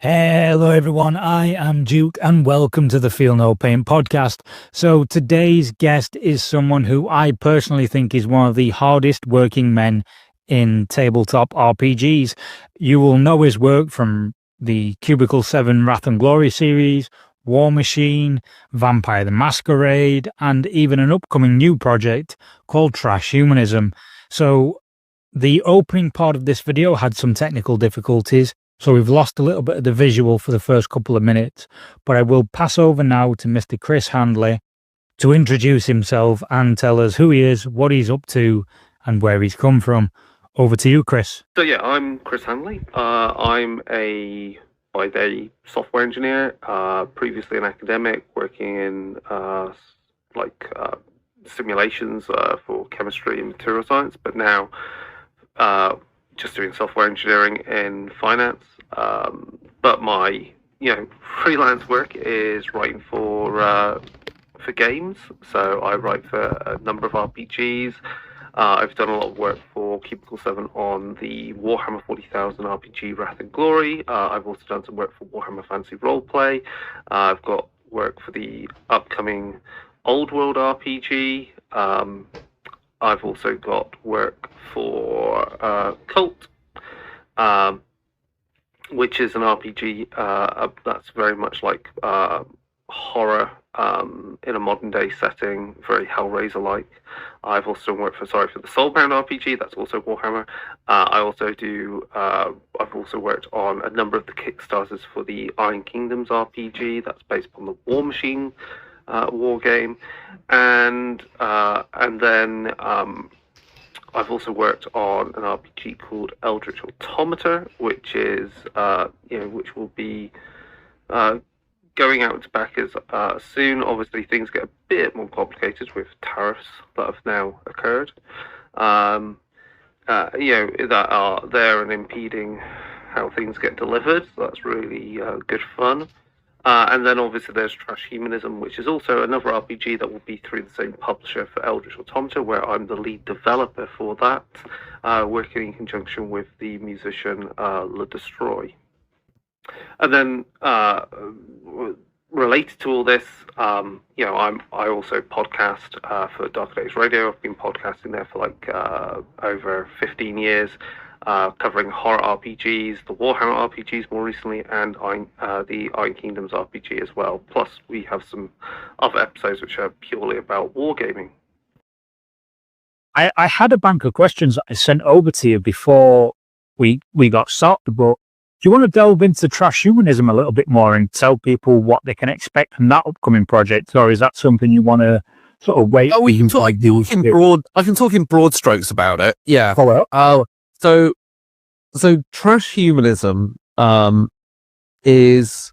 Hello everyone, I am Duke and welcome to the FeelNoPaint podcast. So today's guest is someone who I personally think is one of the hardest working men in tabletop RPGs. You will know his work from the Cubicle 7 Wrathandglory series, Warmachine, Vampire the Masquerade, and even an upcoming new project called Trashhumanism. So the opening part of this video had some technical difficulties, so we've lost a little bit of the visual for the first couple of minutes, but I will pass over now to Mr. Chris Handley to introduce himself and tell us who he is, what he's up to, and where he's come from. Over to you, Chris. So yeah, I'm Chris Handley. I'm a by-day software engineer, previously an academic working in simulations for chemistry and material science, but now just doing software engineering in finance. But my freelance work is writing for games. So I write for a number of RPGs. I've done a lot of work for Cubicle 7 on the Warhammer 40,000 RPG Wrath and Glory. I've also done some work for Warhammer Fantasy Roleplay. I've got work for the upcoming Old World RPG. I've also got work for Cult, which is an RPG that's very much like horror in a modern day setting, very Hellraiser-like. I've also done work for the Soulbound RPG, that's also Warhammer. I've also worked on a number of the Kickstarters for the Ironkingdoms RPG, that's based upon the Warmachine war game, and then I've also worked on an RPG called Eldritch Automata, which is which will be going out to backers soon. Obviously, things get a bit more complicated with tariffs that have now occurred. That are there and impeding how things get delivered. So that's really good fun. And then obviously there's Trashhumanism, which is also another RPG that will be through the same publisher for Eldritch Automata, where I'm the lead developer for that, working in conjunction with the musician Le Destroy. And then related to all this, I also podcast for Dark Days Radio. I've been podcasting there for over 15 years. Covering horror RPGs, the Warhammer RPGs more recently, and the Ironkingdoms RPG as well. Plus, we have some other episodes which are purely about wargaming. I had a bank of questions that I sent over to you before we got started, but do you want to delve into Trashhumanism a little bit more and tell people what they can expect from that upcoming project, or is that something you want to sort of wait? We can talk I've been talking broad strokes about it. Yeah. So Trashhumanism is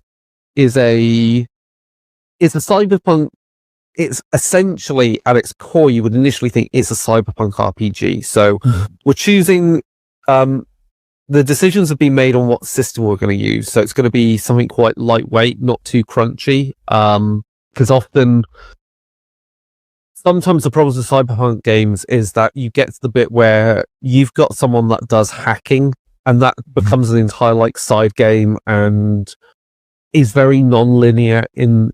a cyberpunk. It's essentially, at its core, you would initially think it's a cyberpunk RPG. So we're choosing, the decisions have been made on what system we're going to use. So it's going to be something quite lightweight, not too crunchy. Because sometimes the problems with cyberpunk games is that you get to the bit where you've got someone that does hacking, and that becomes an entire side game and is very non-linear in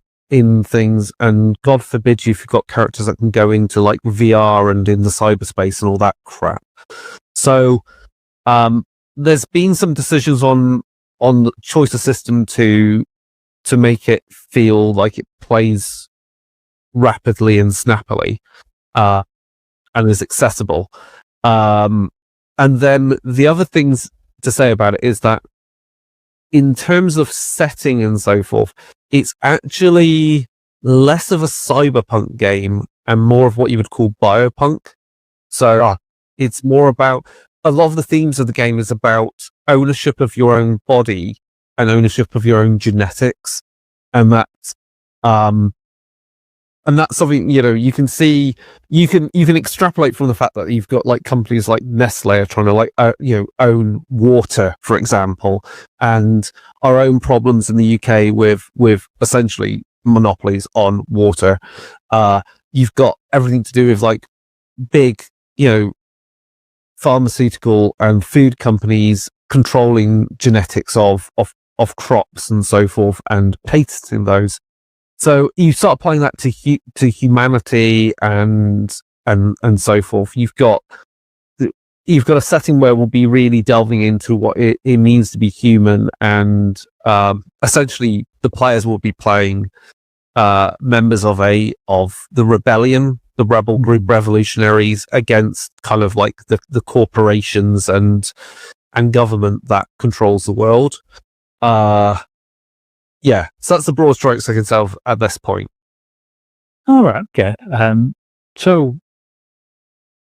things. And God forbid you've got characters that can go into VR and in the cyberspace and all that crap. So there's been some decisions on the choice of system to make it feel like it plays rapidly and snappily and is accessible. And then the other things to say about it is that in terms of setting and so forth, it's actually less of a cyberpunk game and more of what you would call biopunk. So it's more about, a lot of the themes of the game is about ownership of your own body and ownership of your own genetics, and that's something you can see. You can extrapolate from the fact that you've got companies like Nestle are trying to own water, for example, and our own problems in the UK with essentially monopolies on water. You've got everything to do with big pharmaceutical and food companies controlling genetics of crops and so forth and patenting those. So you start applying that to humanity and so forth. You've got a setting where we'll be really delving into what it means to be human, and essentially the players will be playing members of the rebellion, the rebel group revolutionaries against kind of like the corporations and government that controls the world. Yeah, so that's the broad strokes I can tell at this point. All right, okay. So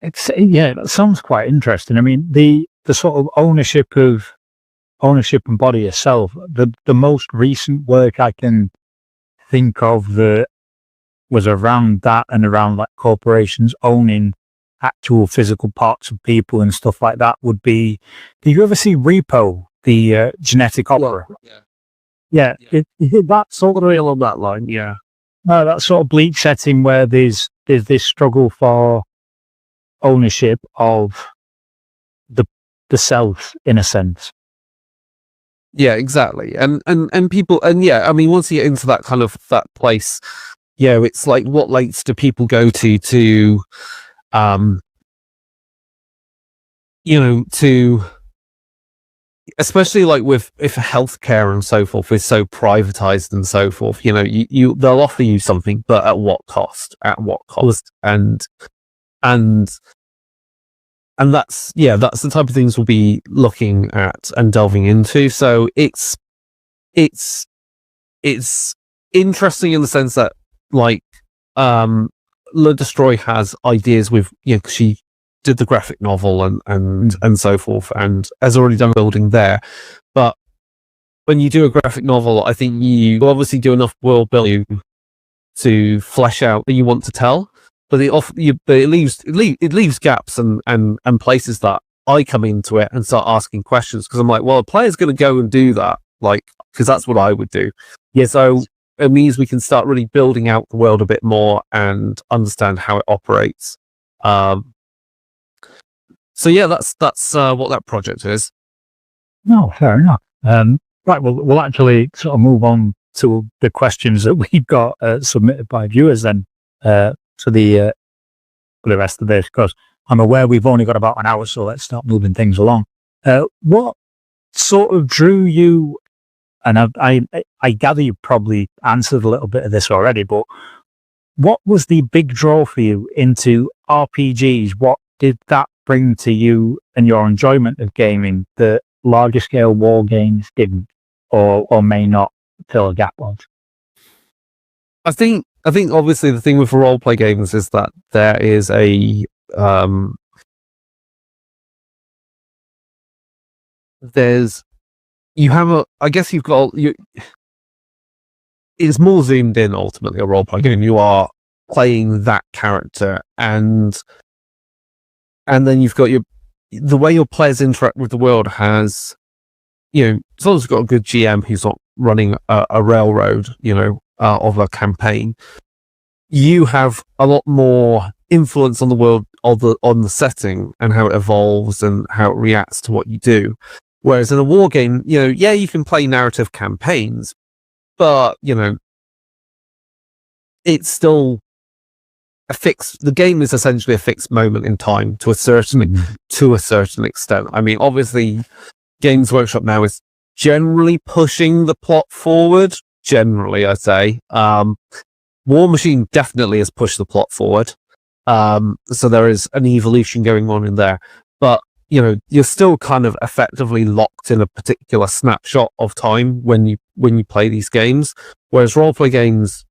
that sounds quite interesting. I mean, the sort of ownership and body itself. The most recent work I can think of that was around that and around like corporations owning actual physical parts of people and stuff like that would be. Did you ever see Repo, the genetic opera? Yeah. That sort of along that line, yeah. That sort of bleak setting where there's this struggle for ownership of the self, in a sense. Yeah, exactly. And people, and yeah, I mean, once you get into that kind of that place, yeah, it's like, what lengths do people go to to especially like if healthcare and so forth is so privatized and so forth, they'll offer you something, but at what cost? And that's the type of things we'll be looking at and delving into. So it's interesting in the sense that like Le Destroy has ideas with, she did the graphic novel and so forth, and has already done building there. But when you do a graphic novel, I think you obviously do enough world building to flesh out that you want to tell. But it leaves gaps and places that I come into it and start asking questions, because I'm like, well, a player's going to go and do that, like, because that's what I would do. Yeah, so it means we can start really building out the world a bit more and understand how it operates. So yeah, that's what that project is. No, fair enough. Right, well, we'll actually sort of move on to the questions that we got submitted by viewers then. For the rest of this, because I'm aware we've only got about an hour, so let's start moving things along. What sort of drew you, and I gather you probably answered a little bit of this already, but what was the big draw for you into RPGs? What did that bring to you and your enjoyment of gaming that larger scale war games didn't, or may not fill a gap of? I think obviously the thing with role-play games is that there is a it's more zoomed in ultimately, a role-play game. You are playing that character, and then you've got the way your players interact with the world has, as long as you've got a good GM who's not running a railroad, of a campaign, you have a lot more influence on the world, on the setting and how it evolves and how it reacts to what you do. Whereas in a war game, you can play narrative campaigns, but it's still the game is essentially a fixed moment in time to a certain extent. I mean, obviously Games Workshop now is generally pushing the plot forward. Generally, I'd say. Warmachine definitely has pushed the plot forward. So there is an evolution going on in there. But, you're still kind of effectively locked in a particular snapshot of time when you play these games. Whereas roleplay games,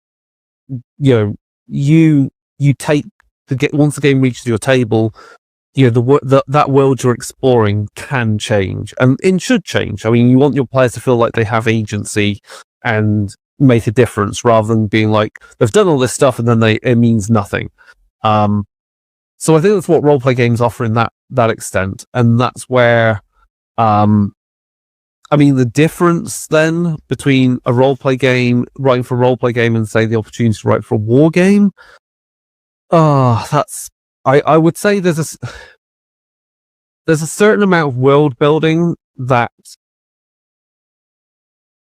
you take once the game reaches your table, that world you're exploring can change, and it should change. I mean, you want your players to feel like they have agency and make a difference, rather than being like, they've done all this stuff and then it means nothing. So I think that's what roleplay games offer in that extent, and that's where, I mean, the difference then between a roleplay game, writing for a roleplay game, and say the opportunity to write for a war game. I would say there's a certain amount of world building that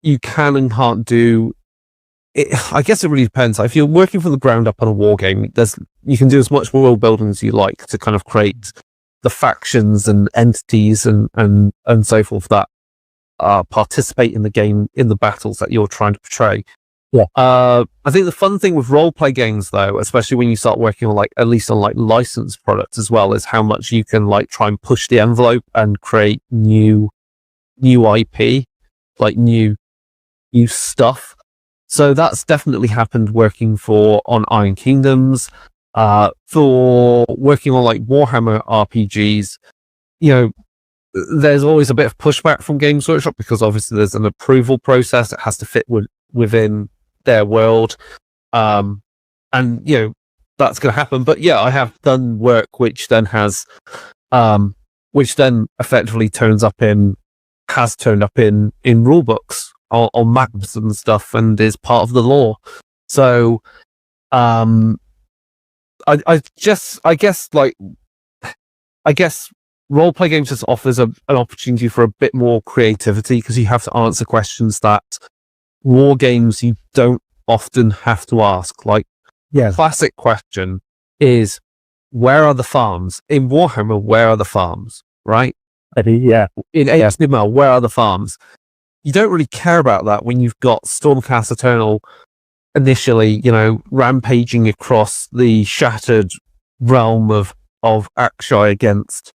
you can and can't do it. I guess it really depends. If you're working from the ground up on a war game, you can do as much world building as you like to kind of create the factions and entities and so forth that participate in the game, in the battles that you're trying to portray. Yeah. I think the fun thing with role play games, though, especially when you start working on at least on licensed products as well, is how much you can try and push the envelope and create new IP, new stuff. So that's definitely happened working on Iron Kingdoms, for working on Warhammer RPGs. There's always a bit of pushback from Games Workshop because obviously there's an approval process. It has to fit within their world. And that's going to happen. But yeah, I have done work which then effectively has turned up in rule books on maps and stuff and is part of the lore. So, I guess role-play games just offers an opportunity for a bit more creativity because you have to answer questions that war games you don't often have to ask. Classic question is, where are the farms? In Warhammer, where are the farms? Right? Yeah. In ASML, where are the farms? You don't really care about that when you've got Stormcast Eternal initially, rampaging across the shattered realm of Akshai against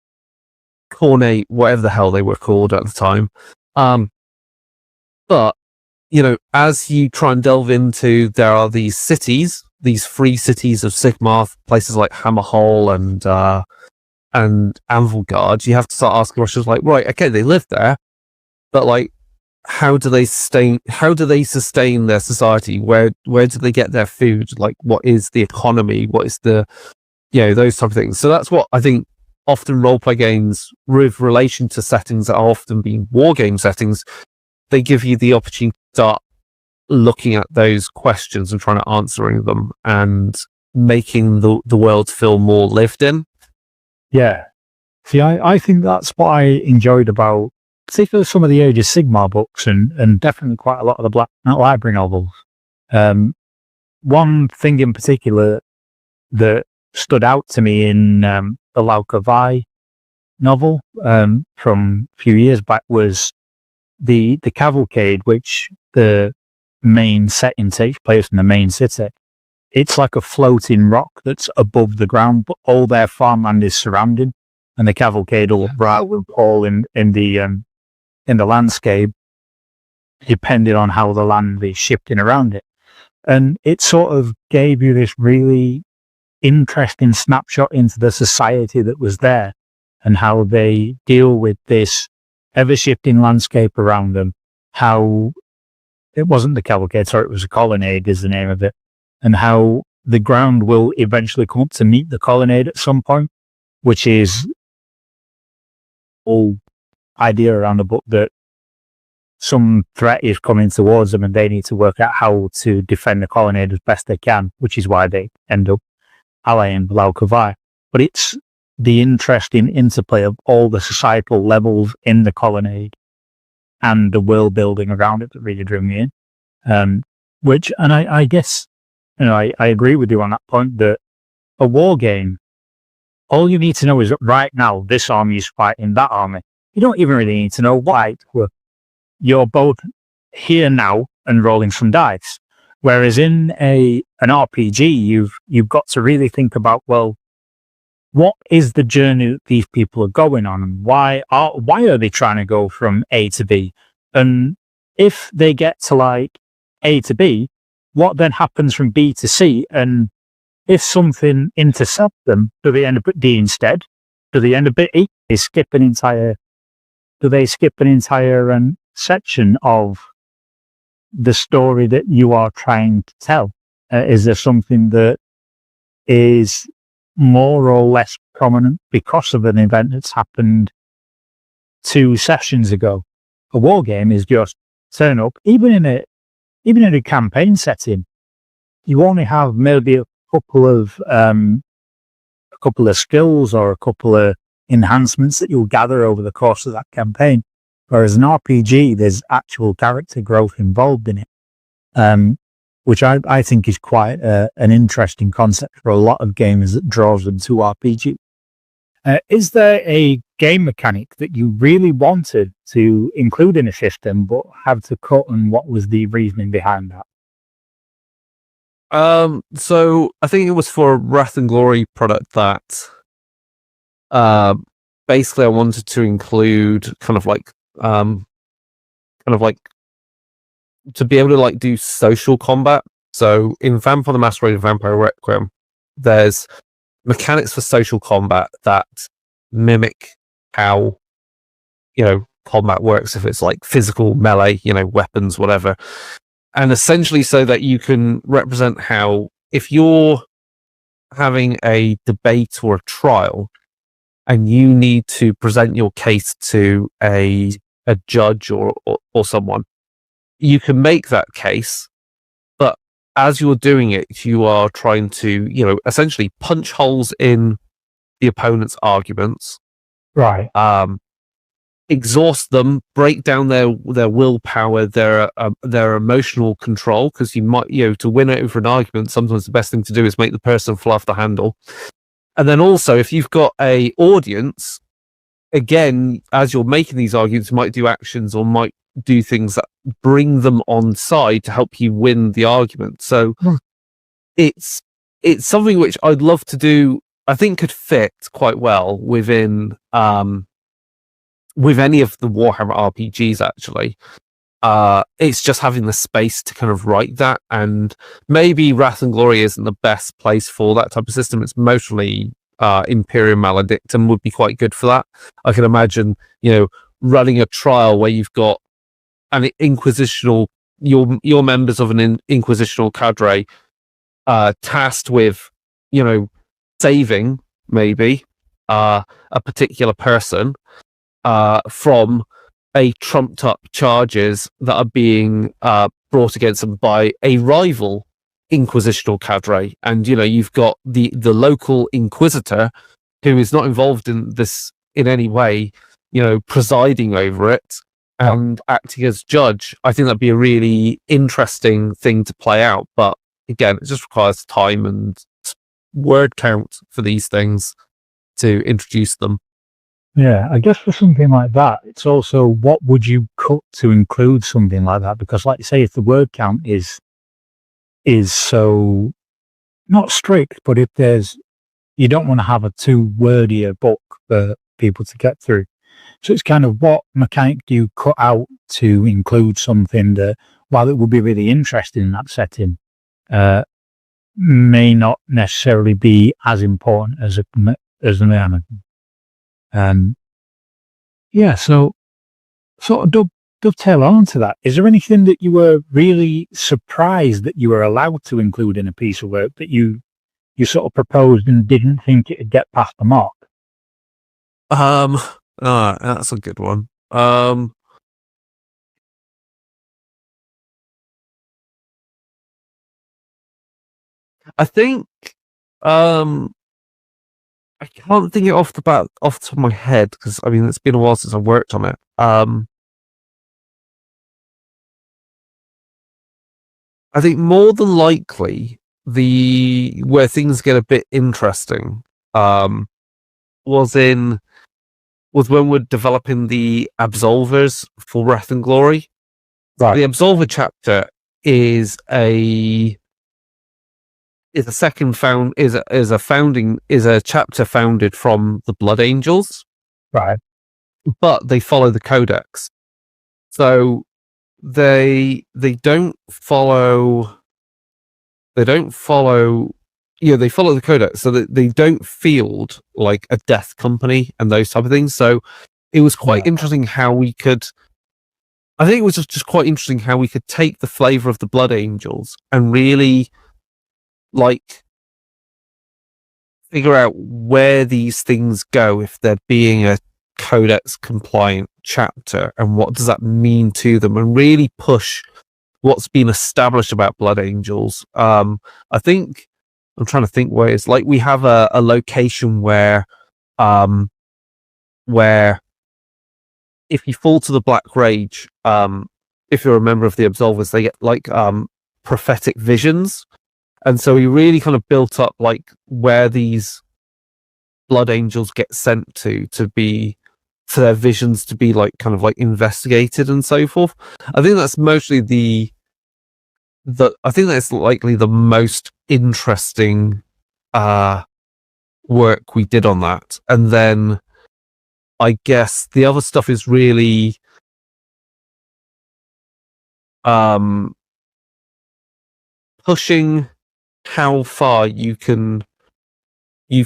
Khornate, whatever the hell they were called at the time. But, as you try and delve into, there are these cities, these free cities of Sigmar, places like Hammerhall and Anvilgard. You have to start asking questions right, okay, they live there, but how do they sustain their society? Where do they get their food? What is the economy? What is the, those type of things. So that's what I think often role-play games with relation to settings that are often being war game settings, they give you the opportunity to start looking at those questions and trying to answering them and making the world feel more lived in. Yeah. See, I think that's what I enjoyed about particularly some of the Age of Sigmar books and definitely quite a lot of the Black Knight Library novels. One thing in particular that stood out to me in the Laukavai novel from a few years back was the cavalcade, which the main setting takes place in the main city. It's like a floating rock that's above the ground, but all their farmland is surrounding, and the cavalcade will fall in the landscape, depending on how the land is shifting around it. And it sort of gave you this really interesting snapshot into the society that was there and how they deal with this ever-shifting landscape around them. How it wasn't the cavalcade, sorry, it was a colonnade is the name of it, and how the ground will eventually come up to meet the colonnade at some point, which is all idea around the book that some threat is coming towards them and they need to work out how to defend the colonnade as best they can, which is why they end up allying Laukavai. But it's the interesting interplay of all the societal levels in the colonnade and the world building around it that really drew me in. I guess, I agree with you on that point that a war game, all you need to know is that right now this army is fighting that army. You don't even really need to know why. You're both here now and rolling some dice. Whereas in an RPG, you've got to really think about, well, what is the journey that these people are going on, and why are they trying to go from A to B? And if they get to A to B, what then happens from B to C? And if something intercepts them, do they end up at D instead? Do they end up at E? Do they skip an entire section of the story that you are trying to tell? Is there something that is more or less prominent because of an event that's happened 2 sessions ago? A war game is just turn up, even in a campaign setting. You only have maybe a couple of skills or a couple of enhancements that you'll gather over the course of that campaign. Whereas an RPG, there's actual character growth involved in it, which I think is quite an interesting concept for a lot of gamers that draws them to RPG. Is there a game mechanic that you really wanted to include in a system but had to cut, and what was the reasoning behind that? So I think it was for a wrathandglory product that basically I wanted to include kind of like to be able to like do social combat. So in Vampire the Masquerade and Vampire Requiem, there's mechanics for social combat that mimic how, you know, combat works if it's like physical melee, you know, weapons, whatever. And essentially so that you can represent how, if you're having a debate or a trial and you need to present your case to a judge or someone, you can make that case, but as you're doing it, you are trying to, you know, essentially punch holes in the opponent's arguments, Right. Exhaust them, break down their willpower, their emotional control, because you might, you know, to win over an argument, sometimes the best thing to do is make the person fly off the handle. And then also, if you've got a audience, again, as you're making these arguments, you might do actions or might do things that bring them on side to help you win the argument. So it's something which I'd love to do. I think could fit quite well within with any of the Warhammer RPGs, actually. It's just having the space to kind of write that, and maybe Wrathandglory isn't the best place for that type of system. It's mostly Imperium Maledictum would be quite good for that. I can imagine, you know, running a trial where you've got an inquisitional, your members of an inquisitional cadre tasked with, you know, saving maybe a particular person from a trumped up charges that are being brought against them by a rival inquisitional cadre. And, you know, you've got the local inquisitor who is not involved in this in any way, you know, presiding over it and acting as judge. I think that'd be a really interesting thing to play out. But again, it just requires time and word count for these things to introduce them. Yeah, I guess for something like that, it's also what would you cut to include something like that? Because, like you say, if the word count is so not strict, but if you don't want to have a too wordier book for people to get through. So it's kind of what mechanic do you cut out to include something that, while it would be really interesting in that setting, may not necessarily be as important as an element. Yeah, so sort of dovetail on to that. Is there anything that you were really surprised that you were allowed to include in a piece of work that you sort of proposed and didn't think it'd get past the mark? That's a good one. I think I can't think it off the top of my head, because I mean it's been a while since I worked on it. I think more than likely where things get a bit interesting was when we're developing the absolvers for Wrathandglory. Right. The absolver chapter is a chapter founded from the Blood Angels, Right. but they follow the Codex. So they don't follow. They follow the Codex, so that they don't field like a death company and those type of things. So it was quite interesting how we could. I think it was just quite interesting how we could take the flavor of the Blood Angels and really, like, figure out where these things go if they're being a Codex compliant chapter, and what does that mean to them, and really push what's been established about Blood Angels. I think I'm trying to think where it's like we have a location where if you fall to the Black Rage, if you're a member of the Absolvers, they get like prophetic visions. And so he really kind of built up like where these blood angels get sent to be, for their visions to be like kind of like investigated and so forth. I think that's mostly I think that's likely the most interesting work we did on that. And then I guess the other stuff is really pushing how far you can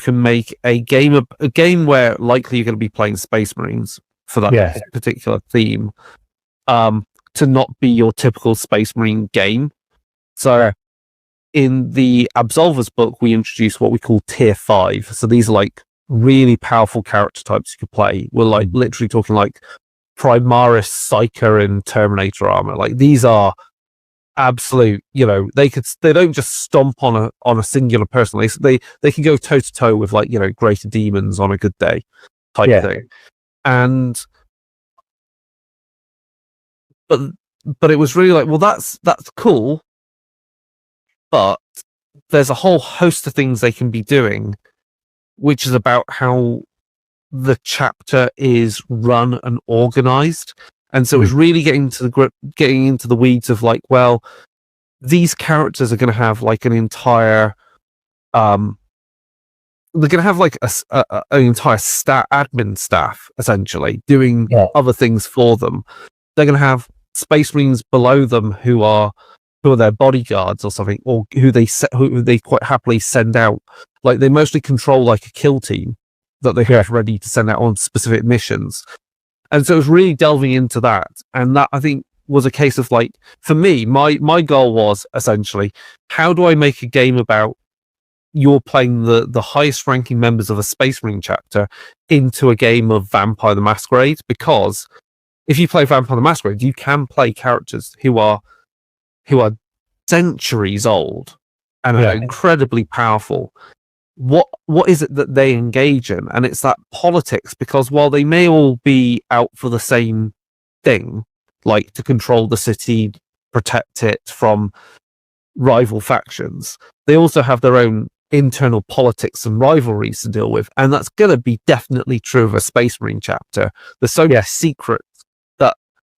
make a game where likely you're going to be playing Space Marines for that particular theme, to not be your typical Space Marine game. So in the Absolvers book, we introduced what we call Tier 5. So these are like really powerful character types you could play. We're like literally talking like Primaris, Psyker, and Terminator armor. Like these are absolute, they don't just stomp on a singular person. They can go toe to toe with like, greater demons on a good day type thing. And but it was really like, well, that's cool, but there's a whole host of things they can be doing, which is about how the chapter is run and organized. And so it's really getting into the weeds of like, well, these characters are going to have like an entire, they're going to have like an entire admin staff essentially doing other things for them. They're going to have Space Marines below them who are their bodyguards or something, or who they quite happily send out. Like they mostly control like a kill team that they have ready to send out on specific missions. And so it was really delving into that. And that, I think, was a case of like, for me, my goal was essentially, how do I make a game about you're playing the highest ranking members of a Space Marine chapter into a game of Vampire the Masquerade? Because if you play Vampire the Masquerade, you can play characters who are centuries old and are incredibly powerful. What is it that they engage in? And it's that politics, because while they may all be out for the same thing, like to control the city, protect it from rival factions, they also have their own internal politics and rivalries to deal with. And that's going to be definitely true of a Space Marine chapter. There's so many secrets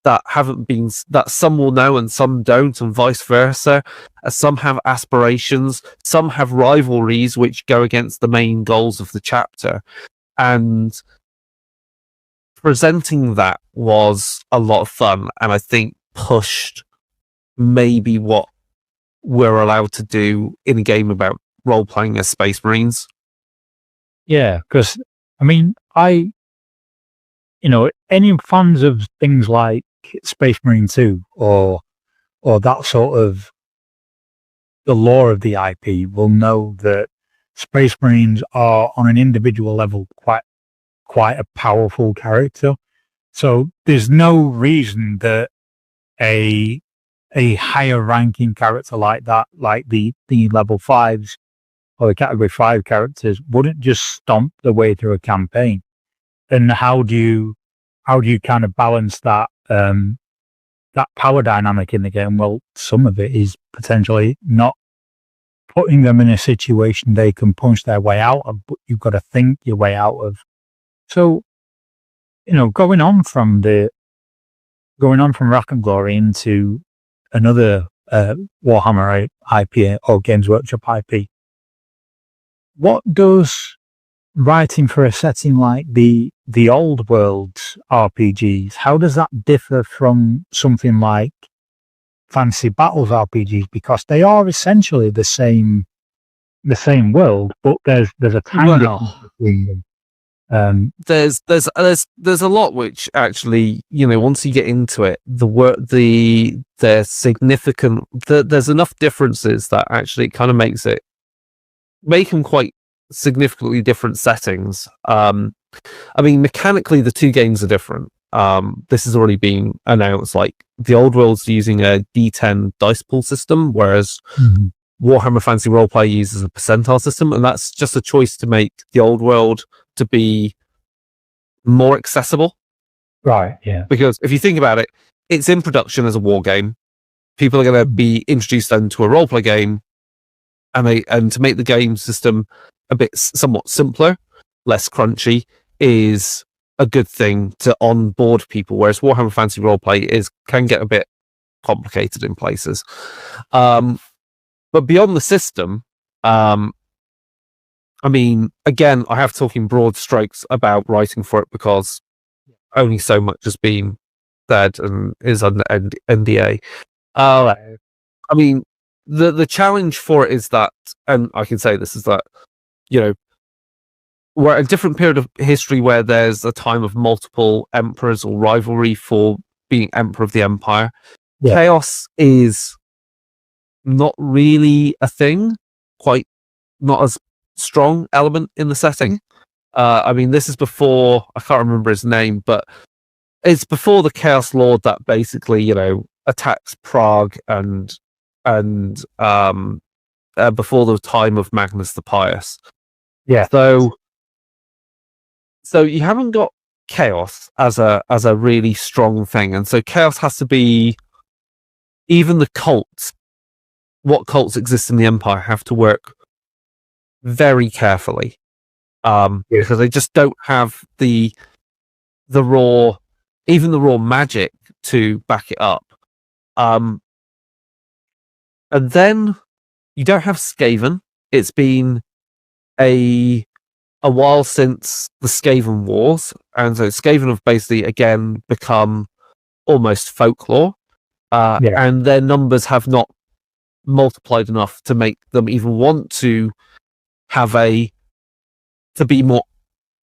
that haven't been, that some will know and some don't, and vice versa. Some have aspirations, some have rivalries which go against the main goals of the chapter. And presenting that was a lot of fun, and I think pushed maybe what we're allowed to do in a game about role-playing as Space Marines. Yeah, because, I mean, any fans of things like Space Marine 2 or that sort of the lore of the IP will know that Space Marines are on an individual level quite a powerful character. So there's no reason that a higher ranking character like that, like the level 5s or the category 5 characters, wouldn't just stomp their way through a campaign. And how do you kind of balance that that power dynamic in the game? Well, some of it is potentially not putting them in a situation they can punch their way out of, but you've got to think your way out of. So, going on from wrathandglory into another Warhammer IP or Games Workshop IP, what does writing for a setting like the old world RPGs, how does that differ from something like Fantasy Battles RPGs? Because they are essentially the same world, but there's a tiny difference between them. There's a lot which actually, once you get into it, there's significant. There's enough differences that actually it kind of make them quite significantly different settings. I mean, mechanically, the two games are different. This has already been announced. Like the old world's using a D10 dice pool system, whereas Warhammer Fantasy Roleplay uses a percentile system, and that's just a choice to make the old world to be more accessible. Right. Yeah. Because if you think about it, it's in production as a war game. People are going to be introduced into a role-play game, and to make the game system a bit somewhat simpler, less crunchy, is a good thing to onboard people. Whereas Warhammer Fantasy Roleplay can get a bit complicated in places. But beyond the system, I mean, again, I have talking broad strokes about writing for it because only so much has been said and is under NDA. I mean, the challenge for it is that, and I can say this, is that, you know, we're at a different period of history where there's a time of multiple emperors or rivalry for being emperor of the empire. Yeah. Chaos is not really a thing, quite not as strong element in the setting. I mean, this is before, I can't remember his name, but it's before the Chaos Lord that basically, you know, attacks Prague and before the time of Magnus the Pious. Yeah. So you haven't got chaos as a really strong thing, and so chaos has to be, even the cults, what cults exist in the Empire have to work very carefully, because they just don't have the raw magic to back it up. And then you don't have Skaven. It's been a while since the Skaven Wars, and so Skaven have basically again become almost folklore, and their numbers have not multiplied enough to make them even want to have to be more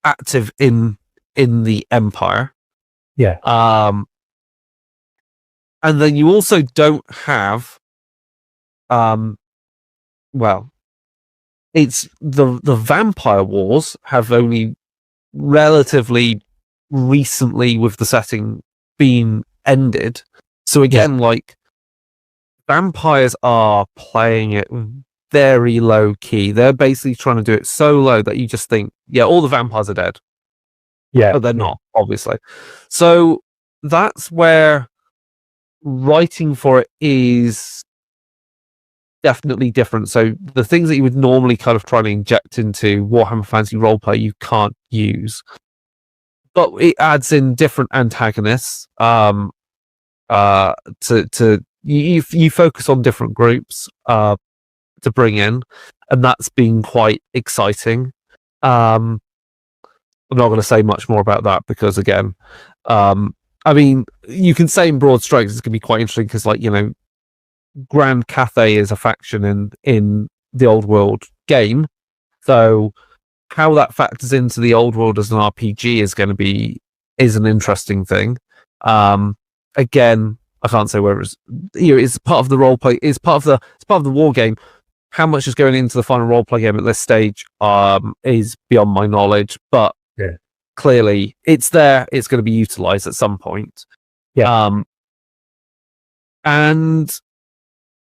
active in the Empire. Yeah. And then you also don't have, well, it's the Vampire Wars have only relatively recently, with the setting, been ended. So again, like, vampires are playing it very low key. They're basically trying to do it so low that you just think, yeah, all the vampires are dead. Yeah. But they're not, obviously. So that's where writing for it is definitely different. So the things that you would normally kind of try to inject into Warhammer Fantasy Roleplay, you can't use. But it adds in different antagonists. You focus on different groups to bring in, and that's been quite exciting. I'm not going to say much more about that because, again, I mean, you can say in broad strokes it's going to be quite interesting because, like, you know, Grand Cathay is a faction in the Old World game, so how that factors into the Old World as an RPG is an interesting thing. Again, I can't say whether it's part of the role play, it's part of the war game. How much is going into the final role play game at this stage is beyond my knowledge, but clearly it's there. It's going to be utilized at some point. And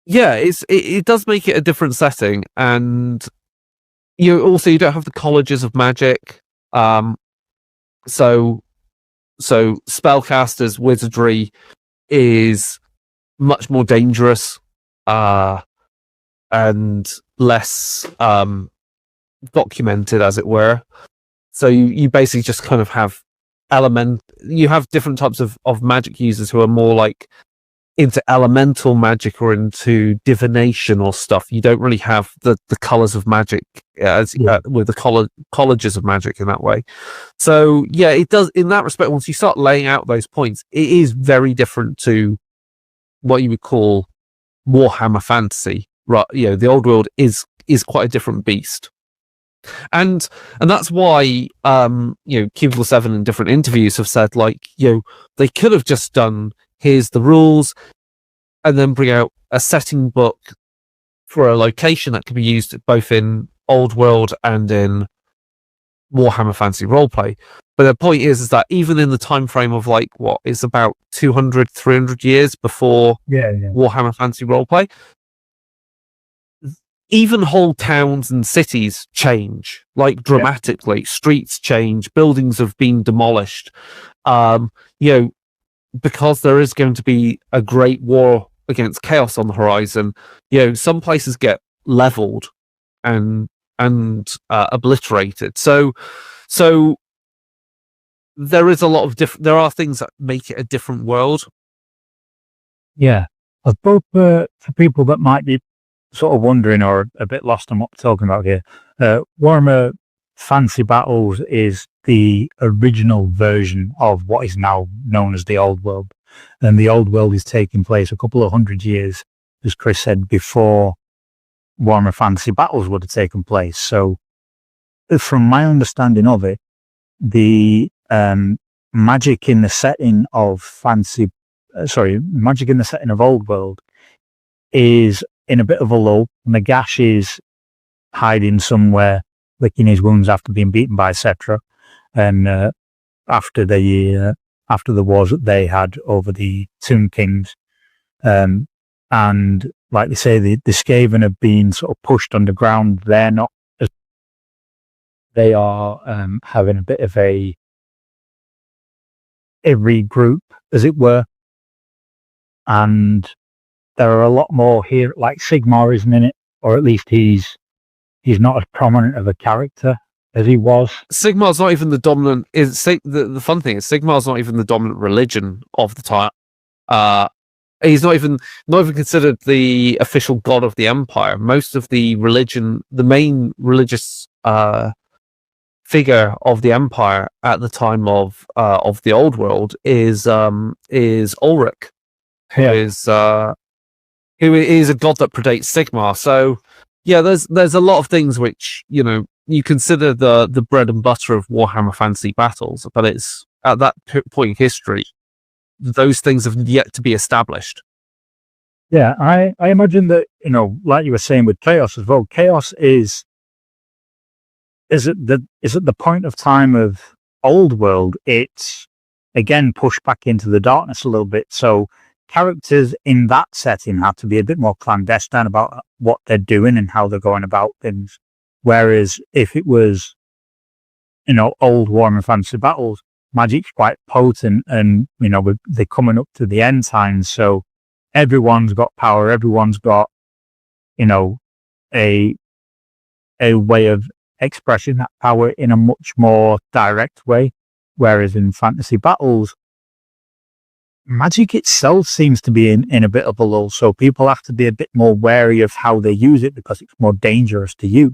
yeah, it does make it a different setting, and you don't have the colleges of magic. So spellcasters, wizardry is much more dangerous and less documented, as it were. So you basically just kind of have you have different types of magic users who are more like into elemental magic or into divination or stuff. You don't really have the colors of magic with the colleges of magic in that way. So yeah, it does, in that respect, once you start laying out those points, it is very different to what you would call Warhammer Fantasy. Right, you know, the Old World is quite a different beast. And that's why you know, Cubicle 7 in different interviews have said, like, you know, they could have just done, here's the rules, and then bring out a setting book for a location that can be used both in Old World and in Warhammer Fantasy Roleplay. But the point is that even in the time frame of, like, what is about 200, 300 years before Warhammer Fantasy Roleplay, even whole towns and cities change, like, dramatically. Streets change, buildings have been demolished. you know, because there is going to be a great war against chaos on the horizon, you know, some places get leveled and obliterated. So there is a lot of there are things that make it a different world. Yeah. Both for people that might be sort of wondering or a bit lost on what we're talking about here, Warhammer Fantasy Battles is the original version of what is now known as the Old World. And the Old World is taking place a couple of 100 years, as Chris said, before Warhammer Fantasy Battles would have taken place. So from my understanding of it, the magic in the setting of magic in the setting of Old World is in a bit of a lull. Nagash is hiding somewhere, licking his wounds after being beaten by Cetra, and after the wars that they had over the Tomb Kings, and like they say, the Skaven have been sort of pushed underground. They're not. They are having a bit of a regroup, as it were, and there are a lot more here. Like Sigmar isn't in it, or at least he's not as prominent of a character as he was. Sigmar's not even the dominant. The fun thing is Sigmar's not even the dominant religion of the time. He's not even considered the official god of the empire. Most of the main religious figure of the empire at the time of the Old World is Ulrich, who is a god that predates Sigmar. So yeah, there's a lot of things which, you know, you consider the bread and butter of Warhammer Fantasy Battles, but it's at that point in history, those things have yet to be established. Yeah, I imagine that, you know, like you were saying with Chaos as well, Chaos is at the point of time of Old World, it's again pushed back into the darkness a little bit. So characters in that setting have to be a bit more clandestine about what they're doing and how they're going about things. Whereas if it was, you know, old Warhammer Fantasy Battles, magic's quite potent, and, you know, they're coming up to the end times, so everyone's got power, everyone's got, you know, a way of expressing that power in a much more direct way. Whereas in Fantasy Battles, magic itself seems to be in a bit of a lull, so people have to be a bit more wary of how they use it because it's more dangerous to use.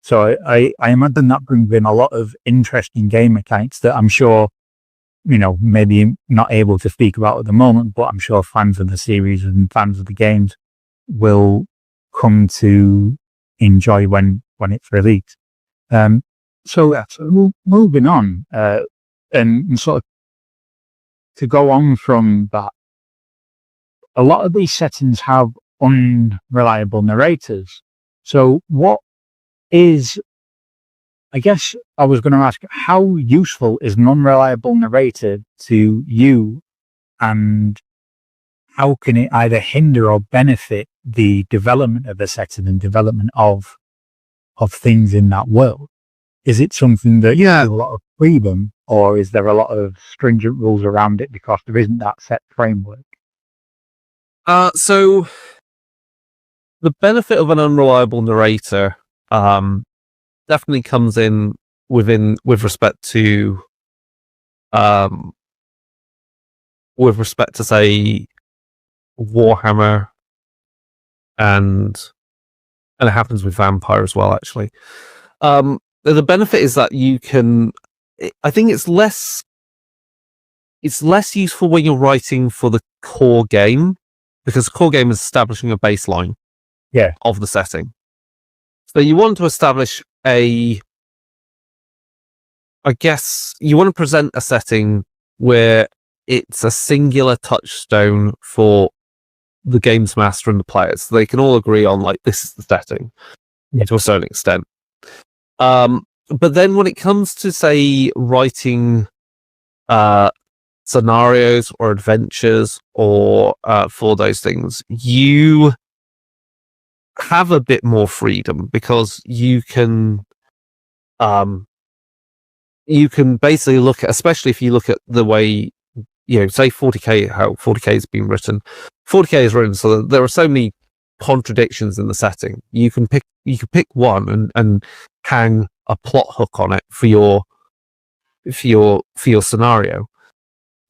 So I imagine that brings in a lot of interesting game mechanics that I'm sure, you know, maybe not able to speak about at the moment, but I'm sure fans of the series and fans of the games will come to enjoy when it's released. So moving on, and sort of to go on from that, a lot of these settings have unreliable narrators. So I guess I was going to ask, how useful is an unreliable narrator to you, and how can it either hinder or benefit the development of a setting and development of things in that world? Is it something that you have a lot of freedom, or is there a lot of stringent rules around it because there isn't that set framework? So the benefit of an unreliable narrator definitely comes in with respect to say Warhammer, and it happens with Vampire as well, actually. The benefit is that you can, I think it's less useful when you're writing for the core game, because the core game is establishing a baseline of the setting. So you want to establish you want to present a setting where it's a singular touchstone for the games master and the players. So they can all agree on, like, this is the setting to a certain extent. But then when it comes to, say, writing scenarios or adventures or for those things, you have a bit more freedom because you can you can basically look at, especially if you look at the way, say 40k, how 40k has been written. 40k is written so that there are so many contradictions in the setting. You can pick one and hang a plot hook on it for your scenario.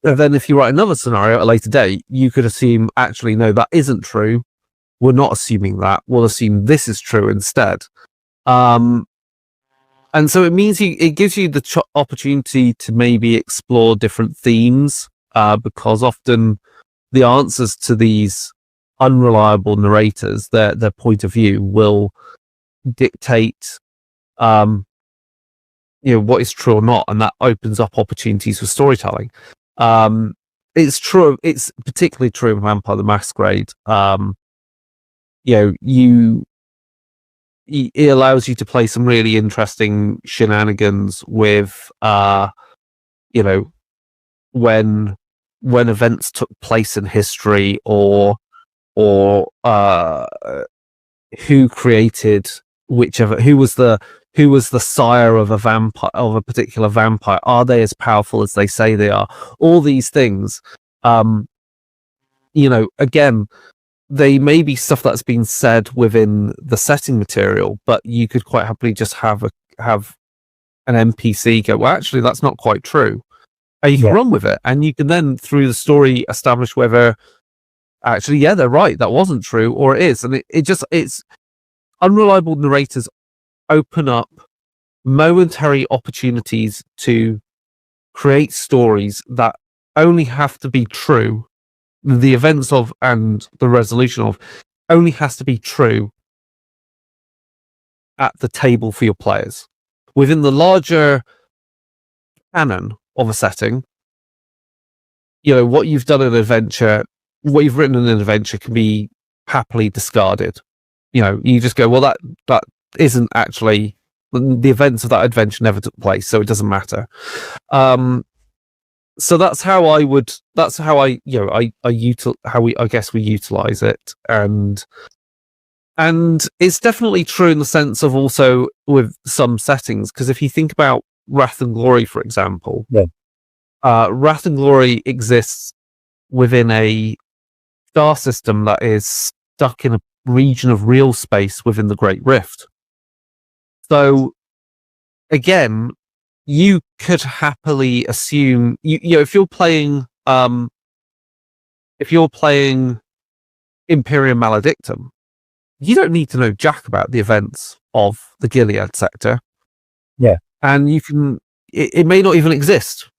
And then if you write another scenario at a later date, you could assume, actually, no, that isn't true. We're not assuming that. We'll assume this is true instead. And so it means it gives you the opportunity to maybe explore different themes, because often the answers to these unreliable narrators, their point of view, will dictate, what is true or not, and that opens up opportunities for storytelling. It's true. It's particularly true in Vampire the Masquerade. It allows you to play some really interesting shenanigans with, when events took place in history, or who created who was the sire of a particular vampire. Are they as powerful as they say they are? All these things, again, they may be stuff that's been said within the setting material, but you could quite happily just have an NPC go, well, actually, that's not quite true. And you can run with it, and you can then, through the story, establish whether actually, they're right, that wasn't true, or it is. And it's unreliable narrators open up momentary opportunities to create stories that only have to be true. The events of and the resolution of only has to be true at the table for your players. Within the larger canon of a setting, what you've done in an adventure, what you've written in an adventure can be happily discarded. You just go, well, that isn't actually, the events of that adventure never took place, so it doesn't matter. So that's how I guess we utilize it, and it's definitely true in the sense of also with some settings, because if you think about Wrath and Glory, for example, Wrath and Glory exists within a star system that is stuck in a region of real space within the Great Rift. So again, you could happily assume, if you're playing Imperium Maledictum, you don't need to know jack about the events of the Gilead sector. Yeah. And you can, it may not even exist.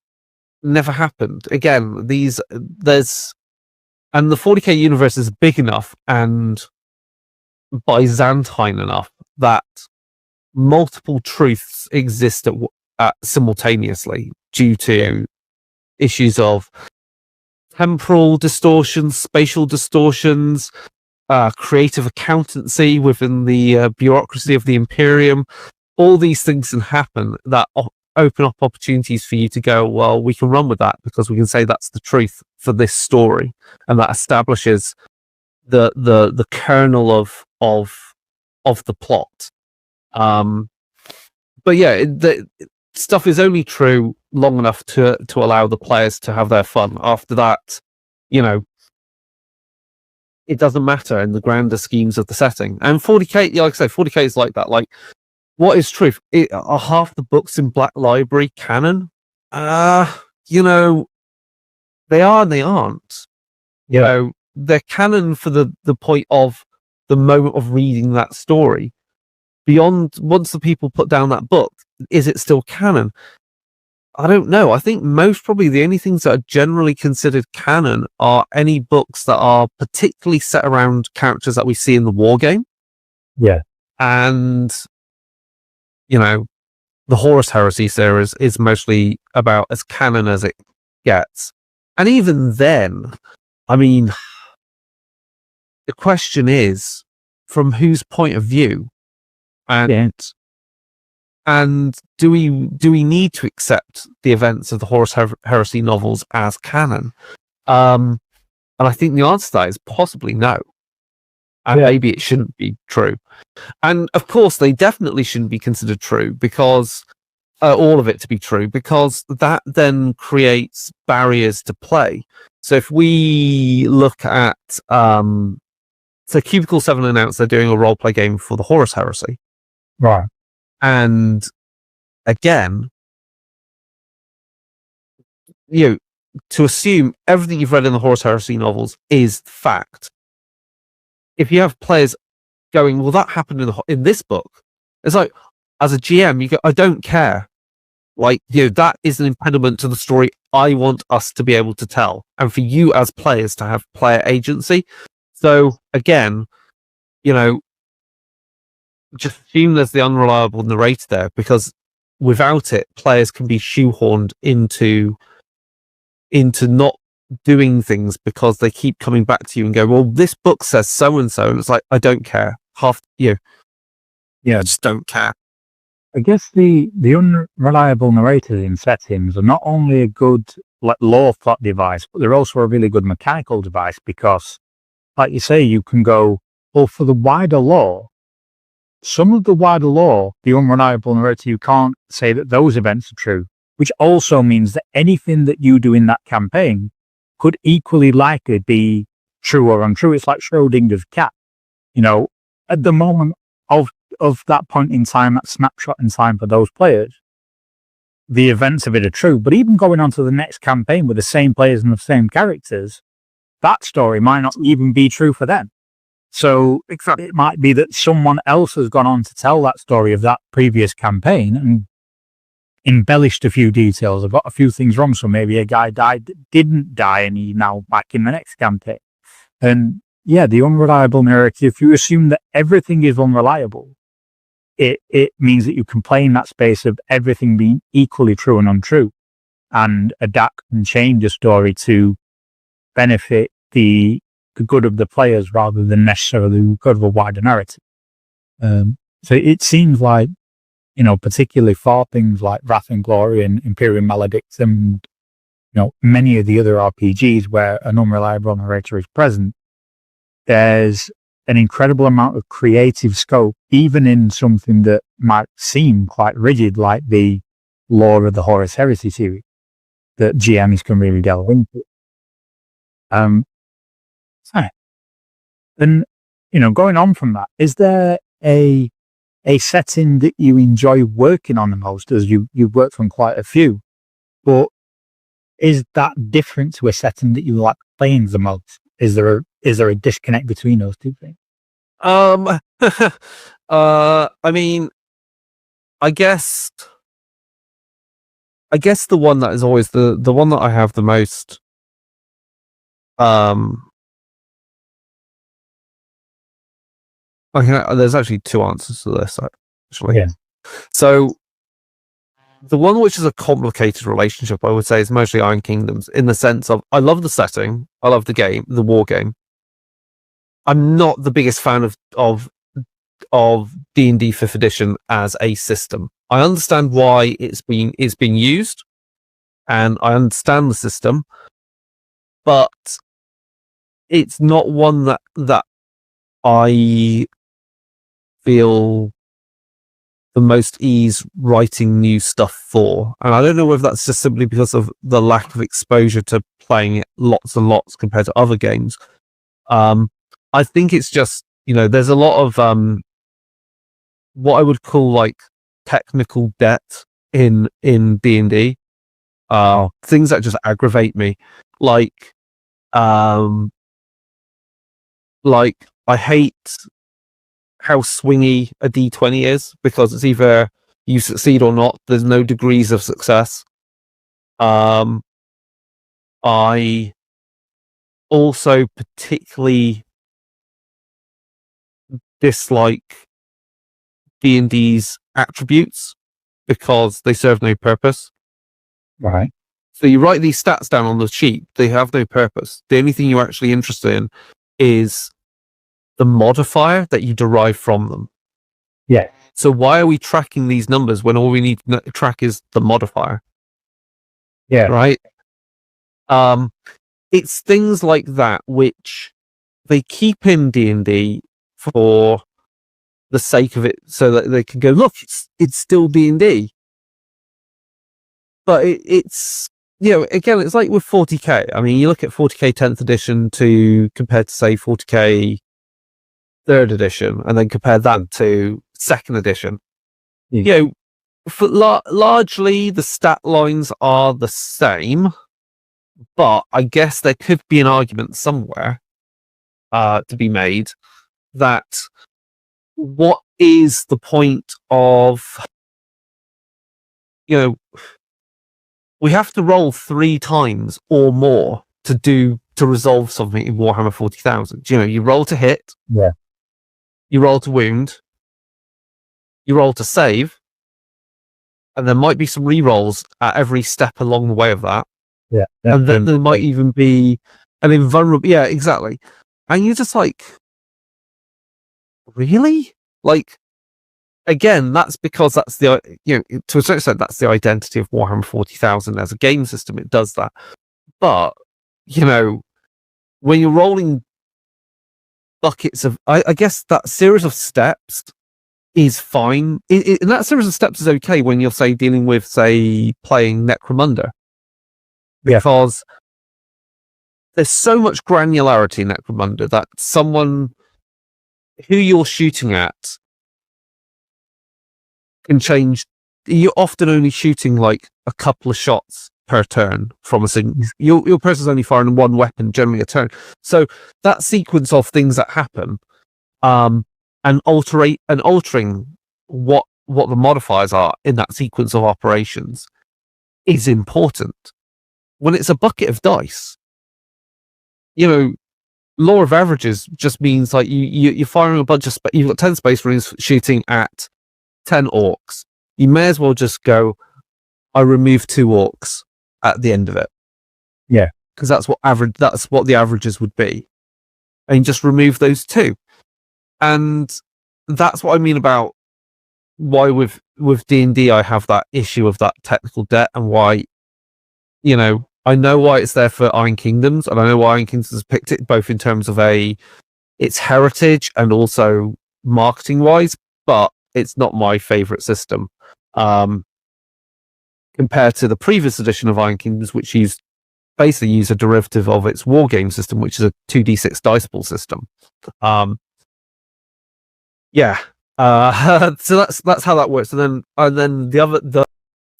Never happened. Again, and the 40k universe is big enough and Byzantine enough that multiple truths exist simultaneously due to issues of temporal distortions, spatial distortions, creative accountancy within the bureaucracy of the Imperium. All these things can happen that open up opportunities for you to go, well, we can run with that because we can say that's the truth for this story, and that establishes the kernel of the plot. But the stuff is only true long enough to allow the players to have their fun. After that, it doesn't matter in the grander schemes of the setting. And 40k, like I say, 40k is like that. Like, what is truth? Are half the books in Black Library canon? They are and they aren't. They're canon for the point of the moment of reading that story. Beyond, once the people put down that book, is it still canon? I don't know. I think most probably the only things that are generally considered canon are any books that are particularly set around characters that we see in the war game. Yeah. And, the Horus Heresy series is mostly about as canon as it gets. And even then, I mean, the question is, from whose point of view? And do we need to accept the events of the Horus Heresy novels as canon? And I think the answer to that is possibly no. And maybe it shouldn't be true. And of course, they definitely shouldn't be considered true because all of it to be true, because that then creates barriers to play. So if we look at, so Cubicle 7 announced they're doing a role-play game for the Horus Heresy. Right. And again, to assume everything you've read in the Horus Heresy novels is fact. If you have players going, well, that happened in this book, it's like, as a GM, you go, I don't care. Like, that is an impediment to the story I want us to be able to tell, and for you as players to have player agency. So again, just assume there's the unreliable narrator there, because without it, players can be shoehorned into not doing things because they keep coming back to you and go, well, this book says so and so, and it's like, I don't care. I just don't care. I guess the unreliable narrators in settings are not only a good lore plot device, but they're also a really good mechanical device, because, like you say, you can go, well, for the wider lore, some of the wider lore, the unreliable narrator, you can't say that those events are true, which also means that anything that you do in that campaign could equally likely be true or untrue. It's like Schrodinger's cat. At the moment of that point in time, that snapshot in time for those players, the events of it are true. But even going on to the next campaign with the same players and the same characters, that story might not even be true for them. So it might be that someone else has gone on to tell that story of that previous campaign and embellished a few details. I've got a few things wrong, so maybe a guy didn't die and he's now back in the next campaign. And yeah, the unreliable narrative, if you assume that everything is unreliable, it means that you can play in that space of everything being equally true and untrue, and adapt and change a story to benefit the good of the players rather than necessarily the good of a wider narrative. So it seems like, particularly for things like wrathandglory and imperium maledictum, many of the other RPGs where an unreliable narrator is present, there's an incredible amount of creative scope, even in something that might seem quite rigid, like the lore of the Horus Heresy series, that GMs can really delve into. And, going on from that, is there a setting that you enjoy working on the most, as you've worked on quite a few, but is that different to a setting that you like playing the most? Is there a disconnect between those two things? I mean, I guess the one that is always the one that I have the most there's actually two answers to this, actually. Yeah. So the one which is a complicated relationship, I would say, is mostly Ironkingdoms, in the sense of, I love the setting, I love the game, the war game. I'm not the biggest fan of D&D 5th edition as a system. I understand why it's being used, and I understand the system, but it's not one that I feel the most ease writing new stuff for. And I don't know whether that's just simply because of the lack of exposure to playing it lots and lots compared to other games. I think it's just, there's a lot of what I would call like technical debt in D&D. Things that just aggravate me. Like I hate how swingy a D20 is, because it's either you succeed or not. There's no degrees of success. I also particularly dislike D&D's attributes because they serve no purpose. Right. So you write these stats down on the sheet, they have no purpose. The only thing you're actually interested in is the modifier that you derive from them. Yeah. So why are we tracking these numbers when all we need to track is the modifier? Yeah. Right? It's things like that which they keep in D&D for the sake of it, so that they can go, look, it's still D&D. but it's, again, it's like with 40k. I mean, you look at 40k 10th edition compared to say 40k 3rd edition, and then compare that to 2nd edition. Largely the stat lines are the same, but I guess there could be an argument somewhere to be made that what is the point of, we have to roll 3 times or more to resolve something in Warhammer 40,000. You roll to hit, you roll to wound, you roll to save, and there might be some re-rolls at every step along the way of that. Yeah. And then there might even be an invulnerable. Yeah, exactly. And you're just like, really? Like, again, that's because that's to a certain extent, that's the identity of Warhammer 40,000 as a game system. It does that. But, when you're rolling buckets of, I guess that series of steps is fine. And that series of steps is okay when you're, say, dealing with, say, playing Necromunda. Because there's so much granularity in Necromunda that someone who you're shooting at can change. You're often only shooting like a couple of shots per turn from a single. Your person's only firing one weapon generally a turn. So that sequence of things that happen, and altering what the modifiers are in that sequence of operations is important. When it's a bucket of dice, law of averages just means like you're firing a bunch of you've got 10 space marines shooting at 10 orcs. You may as well just go, I remove 2 orcs at the end of it. Yeah, because that's what the averages would be, and just remove those 2. And that's what I mean about why with D&D I have that issue of that technical debt, and why, I know why it's there for Iron Kingdoms, and I know why Iron Kingdoms has picked it, both in terms of its heritage and also marketing wise, but it's not my favorite system. Compared to the previous edition of Iron Kingdoms, which basically use a derivative of its war game system, which is a 2d6 dice pool system. So that's how that works. And then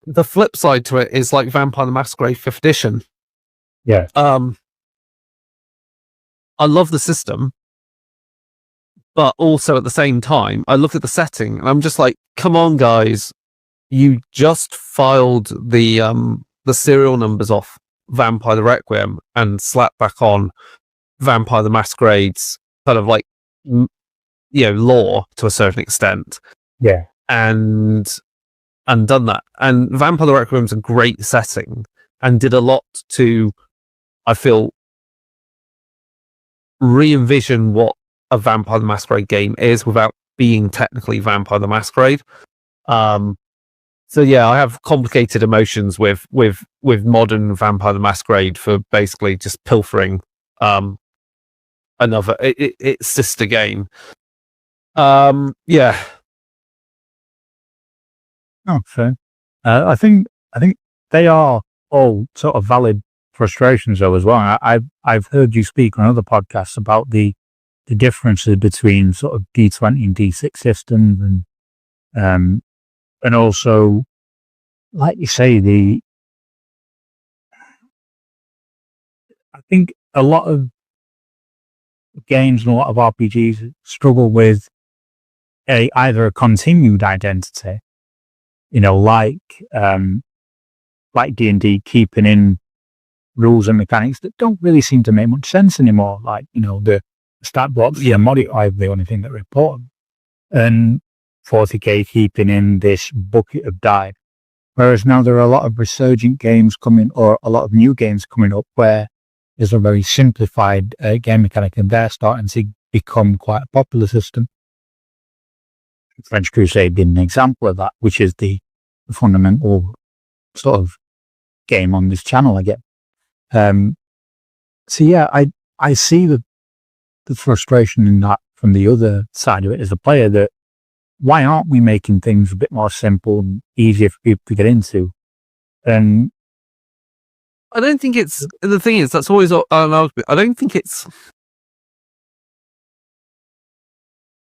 the flip side to it is like Vampire the Masquerade 5th edition. Yeah. I love the system, but also at the same time, I look at the setting and I'm just like, come on, guys, you just filed the serial numbers off Vampire the Requiem and slapped back on Vampire the Masquerade's kind of like, lore to a certain extent. Yeah. And done that. And Vampire the Requiem's a great setting and did a lot to, I feel, re-envision what a Vampire the Masquerade game is without being technically Vampire the Masquerade. So yeah, I have complicated emotions with modern Vampire the Masquerade for basically just pilfering another its sister game. Yeah. Oh, fair. I think they are all sort of valid frustrations though as well. I've heard you speak on other podcasts about the differences between sort of D20 and D6 systems, and also, like you say, I think a lot of games and a lot of RPGs struggle with either a continued identity, like D&D keeping in rules and mechanics that don't really seem to make much sense anymore. Like, the stat blocks, modify the only thing that are important. And 40k keeping in this bucket of die. Whereas now there are a lot of resurgent games coming, or a lot of new games coming up where there's a very simplified game mechanic, and they're starting to become quite a popular system. French Crusade being an example of that, which is the fundamental sort of game on this channel, I get. So yeah, I see the frustration in that from the other side of it as a player, that why aren't we making things a bit more simple and easier for people to get into? And I don't think it's the thing is that's always an argument. I don't think it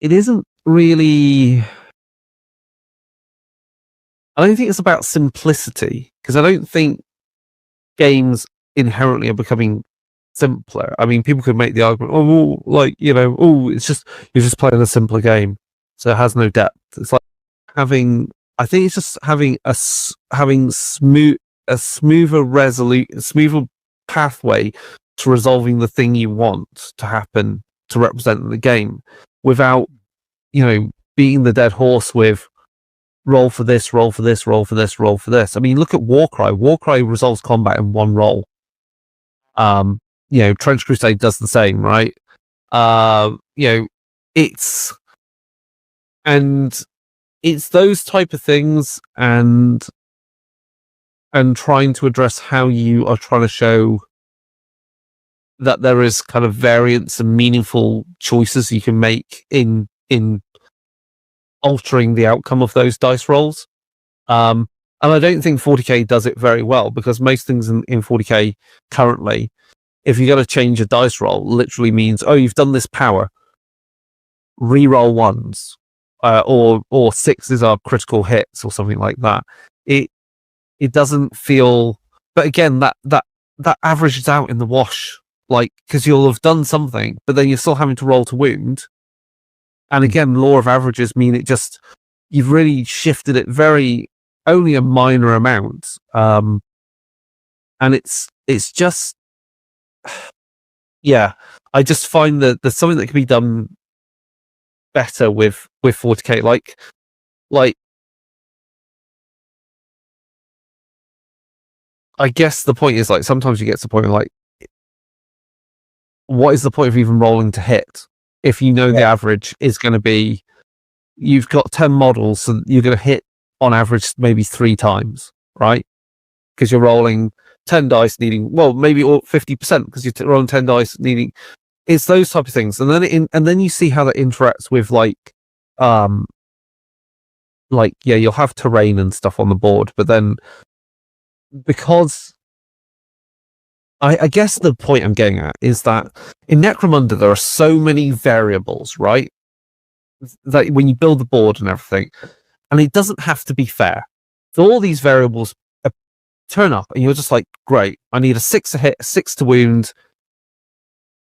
isn't really. I don't think it's about simplicity, because I don't think games inherently are becoming simpler. I mean, people could make the argument, it's just you're just playing a simpler game, so it has no depth. It's like I think it's just having a smoother smoother pathway to resolving the thing you want to happen to represent the game, without beating the dead horse with roll for this, roll for this, roll for this, roll for this. I mean, look at Warcry. Warcry resolves combat in one roll. Trench Crusade does the same, right? It's those type of things, and trying to address how you are trying to show that there is kind of variance and meaningful choices you can make in altering the outcome of those dice rolls. And I don't think 40k does it very well, because most things in 40k currently, if you're going to change a dice roll, literally means, oh, you've done this power, re-roll ones, or sixes are critical hits or something like that. It doesn't feel, but again, that averages out in the wash, like, because you'll have done something, but then you're still having to roll to wound. And again, law of averages mean you've really shifted it only a minor amount. And it's just, yeah, I just find that there's something that can be done better with 40k. Like, I guess the point is, like, sometimes you get to the point of, like, what is the point of even rolling to hit if you know the average is going to be, you've got 10 models, so you're going to hit on average maybe 3 times, right? Because you're rolling 10 dice needing, well, maybe 50%, because you're rolling 10 dice needing. It's those type of things, and then you see how that interacts with you'll have terrain and stuff on the board, but then, because I guess the point I'm getting at is that in Necromunda there are so many variables, right? That when you build the board and everything, and it doesn't have to be fair. So all these variables turn up, and you're just like, great, I need a 6 to hit, a 6 to wound.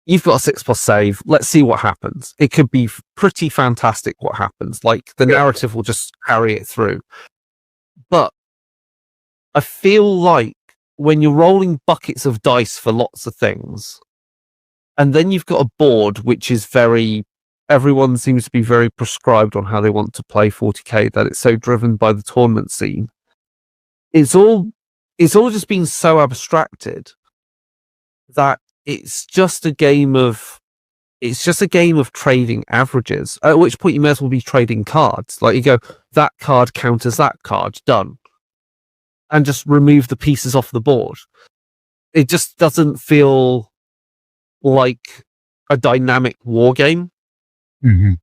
You've got a 6+ save. Let's see what happens. It could be pretty fantastic what happens. Like, the narrative will just carry it through. But I feel like when you're rolling buckets of dice for lots of things, and then you've got a board which is everyone seems to be very prescribed on how they want to play 40k, that it's so driven by the tournament scene. It's all just been so abstracted that it's just a game of trading averages, at which point you may as well be trading cards. Like, you go, that card counters that card, done. And just remove the pieces off the board. It just doesn't feel like a dynamic war game. Mm-hmm.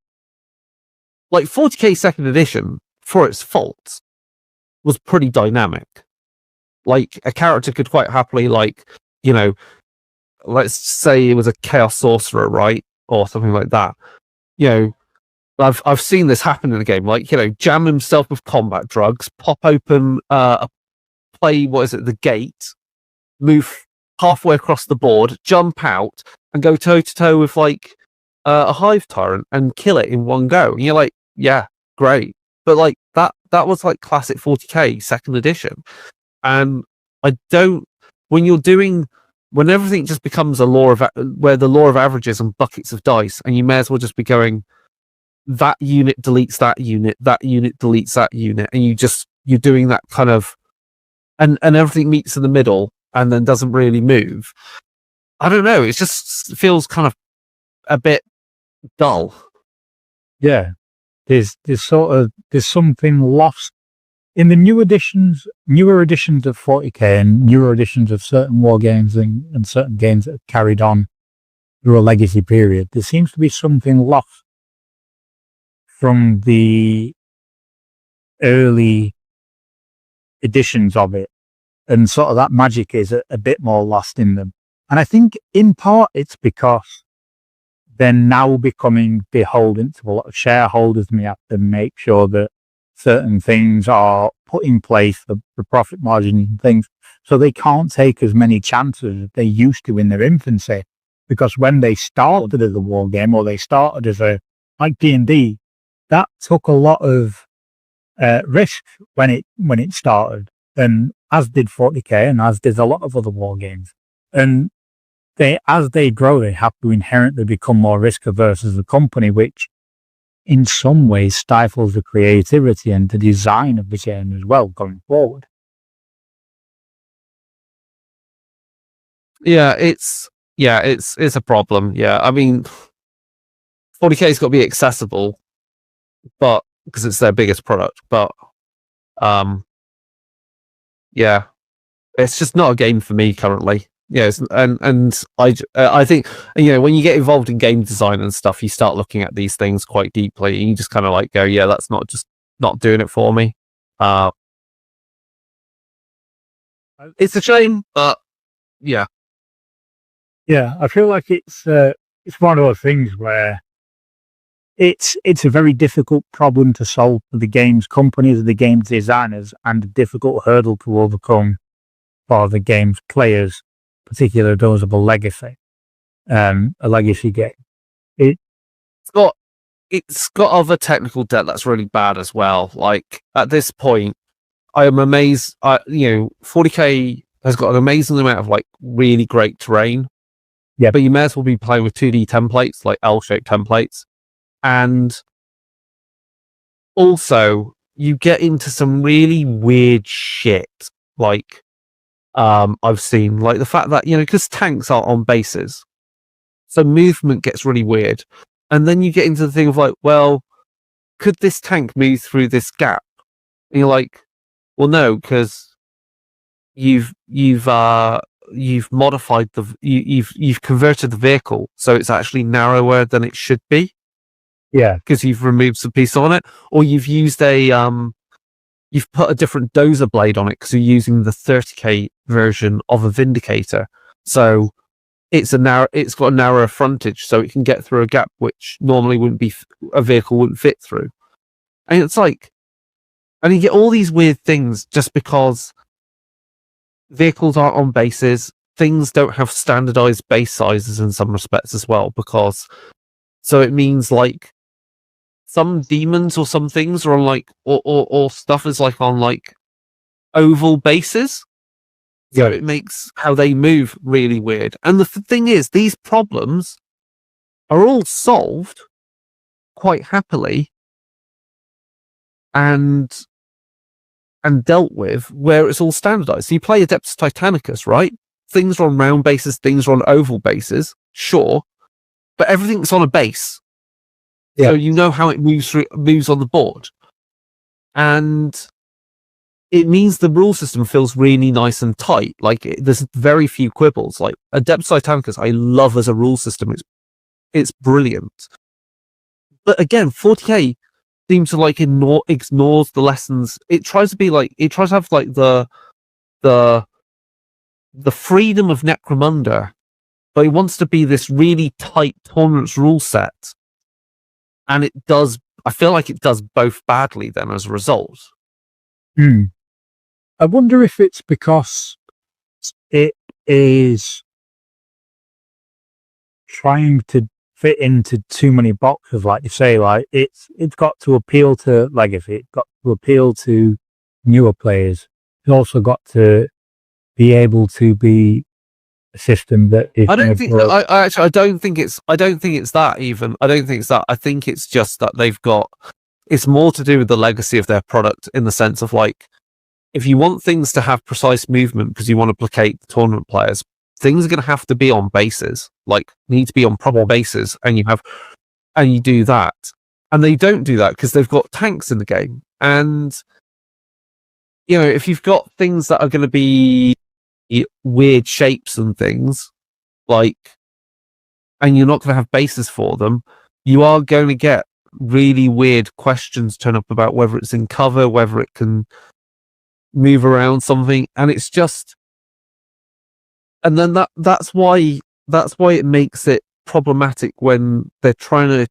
Like 40k second edition, for its faults, was pretty dynamic. Like, a character could quite happily, like, let's say it was a chaos sorcerer, right, or something like that. I've seen this happen in a game. Like, jam himself with combat drugs, pop open play the gate, move halfway across the board, jump out, and go toe to toe with like a hive tyrant and kill it in one go. And you're like, yeah, great. But like that was like classic 40k second edition. And when everything just becomes where the law of averages and buckets of dice, and you may as well just be going, that unit deletes that unit deletes that unit, and you're doing that kind of, and everything meets in the middle and then doesn't really move. I don't know. It just feels kind of a bit dull. Yeah, there's something lost in the newer editions of 40k and newer editions of certain war games and certain games that have carried on through a legacy period. There seems to be something lost from the early editions of it, and sort of that magic is a bit more lost in them. And I think in part it's because they're now becoming beholden to a lot of shareholders, and we have to make sure that certain things are put in place for profit margins and things. So they can't take as many chances as they used to in their infancy, because when they started as a war game, or they started as like D&D, that took a lot of risk when it started, and as did 40k, and as did a lot of other war games. And as they grow, they have to inherently become more risk averse as a company, which in some ways stifles the creativity and the design of the game as well going forward. Yeah, it's a problem. Yeah, I mean, 40k's got to be accessible, but because it's their biggest product. But yeah, it's just not a game for me currently. Yes, and I think, when you get involved in game design and stuff, you start looking at these things quite deeply, and you just kind of like go, yeah, that's not doing it for me. It's a shame, but yeah. Yeah, I feel like it's one of those things where it's a very difficult problem to solve for the games companies, the game designers, and a difficult hurdle to overcome for the game's players, particularly those of a legacy game. It's got other technical debt that's really bad as well. Like at this point, I am amazed. 40k has got an amazing amount of like really great terrain. Yeah, but you may as well be playing with 2D templates, like L-shaped templates, and also you get into some really weird shit. Like I've seen, like the fact that because tanks are on bases, so movement gets really weird, and then you get into the thing of like, well, could this tank move through this gap? And you're like, well, no, because you've modified you've converted the vehicle so it's actually narrower than it should be. Yeah, because you've removed some piece on it, or you've used you've put a different dozer blade on it because you're using the 30k version of a Vindicator, so it's got a narrower frontage, so it can get through a gap which normally a vehicle wouldn't fit through. And it's like, and you get all these weird things just because vehicles aren't on bases. Things don't have standardized base sizes in some respects as well, so it means like some demons or some things are on like, or stuff is like on like oval bases. So it makes how they move really weird. And the thing is, these problems are all solved quite happily and dealt with where it's all standardized. So you play Adeptus Titanicus, right? Things are on round bases, things are on oval bases, sure, but everything's on a base. Yeah. So you know how it moves on the board. And it means the rule system feels really nice and tight. Like there's very few quibbles. Like Adeptus Titanicus, I love as a rule system. It's brilliant. But again, 40k seems to like ignores the lessons. It tries to have like the freedom of Necromunda, but it wants to be this really tight tolerance rule set. And it does, I feel like it does both badly then as a result. I wonder if it's because it is trying to fit into too many boxes, like you say. Like it's got to appeal to legacy, it's got to appeal to newer players. It's also got to be able to be a system that is. I don't think it's that even. I don't think it's that. I think it's just that it's more to do with the legacy of their product, in the sense of like, if you want things to have precise movement because you want to placate the tournament players, things are going to have to be on bases, like need to be on proper bases, and you do that. And they don't do that because they've got tanks in the game. And, if you've got things that are going to be weird shapes and things, like, and you're not going to have bases for them, you are going to get really weird questions turn up about whether it's in cover, whether it can move around something, and it's just, and then that's why it makes it problematic when they're trying to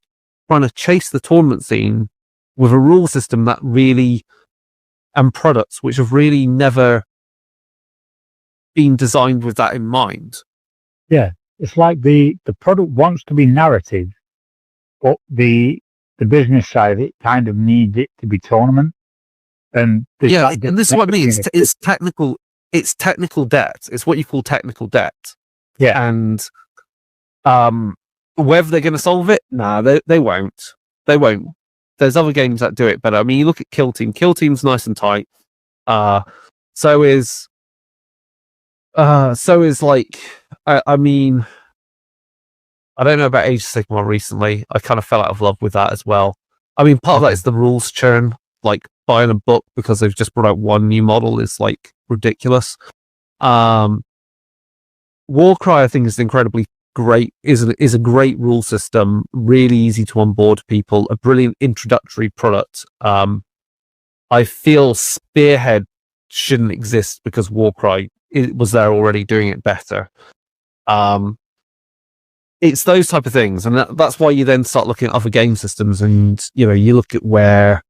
chase the tournament scene with a rule system that really, and products which have really never been designed with that in mind. Yeah, it's like the product wants to be narrative, but the business side of it kind of needs it to be tournament. And and this is what I mean. It's technical. It's technical debt. It's what you call technical debt. Yeah, and whether they're going to solve it, they won't. They won't. There's other games that do it better. I mean, you look at Kill Team. Kill Team's nice and tight. So is like, I mean, I don't know about Age of Sigmar recently. I kind of fell out of love with that as well. I mean, part of that is the rules churn. Like buying a book because they've just brought out one new model is like ridiculous. Warcry, I think, is incredibly great. Is a great rule system, really easy to onboard people, a brilliant introductory product. I feel Spearhead shouldn't exist because Warcry was there already doing it better. It's those type of things, and that's why you then start looking at other game systems, and you look at where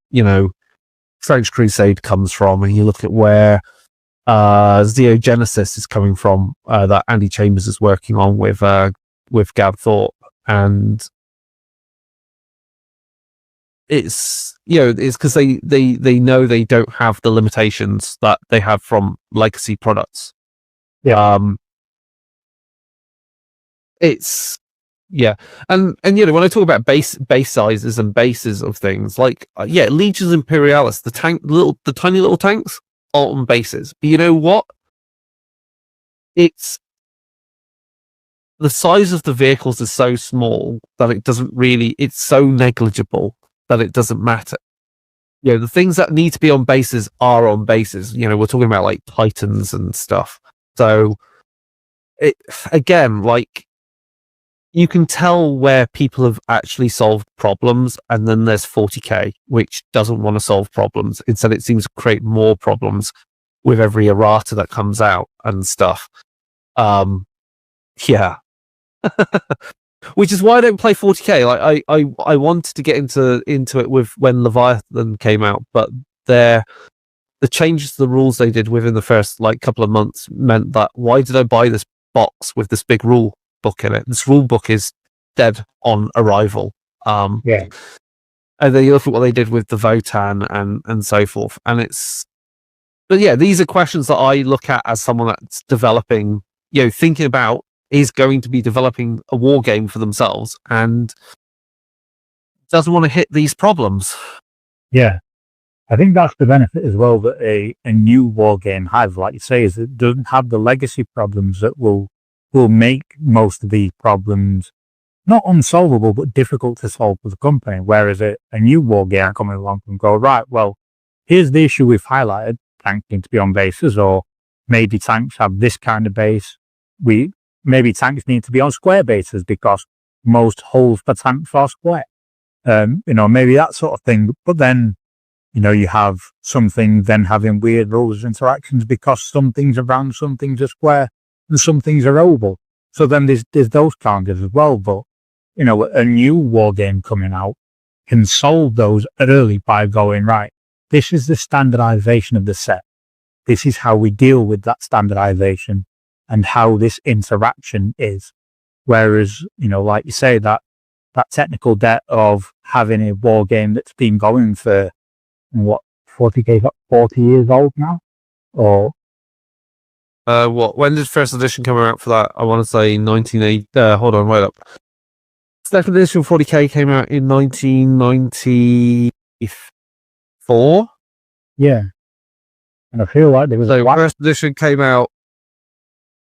French Crusade comes from, and you look at where Xeogenesis is coming from, that Andy Chambers is working on with Gab Thorpe, and it's it's because they know they don't have the limitations that they have from legacy products. It's and when I talk about base sizes and bases of things, like Legions Imperialis, the tiny little tanks are on bases, but you know what? It's the size of the vehicles is so small that it doesn't really. It's so negligible that it doesn't matter. The things that need to be on bases are on bases. We're talking about like Titans and stuff. So it again, like, you can tell where people have actually solved problems, and then there's 40k, which doesn't want to solve problems. Instead, it seems to create more problems with every errata that comes out and stuff. Which is why I don't play 40k. Like I wanted to get into it with when Leviathan came out, but the changes to the rules they did within the first couple of months meant that why did I buy this box with this big rule book in it? This rule book is dead on arrival. And then you look at what they did with the Votan and so forth, and these are questions that I look at as someone that's developing, thinking about is going to be developing a war game for themselves and doesn't want to hit these problems. Yeah, I think that's the benefit as well that a new war game has, like you say, is it doesn't have the legacy problems that will make most of these problems not unsolvable, but difficult to solve for the company. Whereas a new war game coming along and go, right, well, here's the issue we've highlighted, tanks need to be on bases, or maybe tanks have this kind of base. Maybe tanks need to be on square bases because most holes for tanks are square. Maybe that sort of thing. But then, you have something then having weird rules of interactions because some things are round, some things are square, and some things are oval. So then there's those challenges as well. But, a new war game coming out can solve those early by going, right, this is the standardization of the set. This is how we deal with that standardization and how this interaction is. Whereas, like you say, that technical debt of having a war game that's been going for 40 years old now? Or when did first edition come out for that? I want to say 1980. Hold on, wait up. Second edition 40k came out in 1994. Yeah, and I feel like there was first edition came out.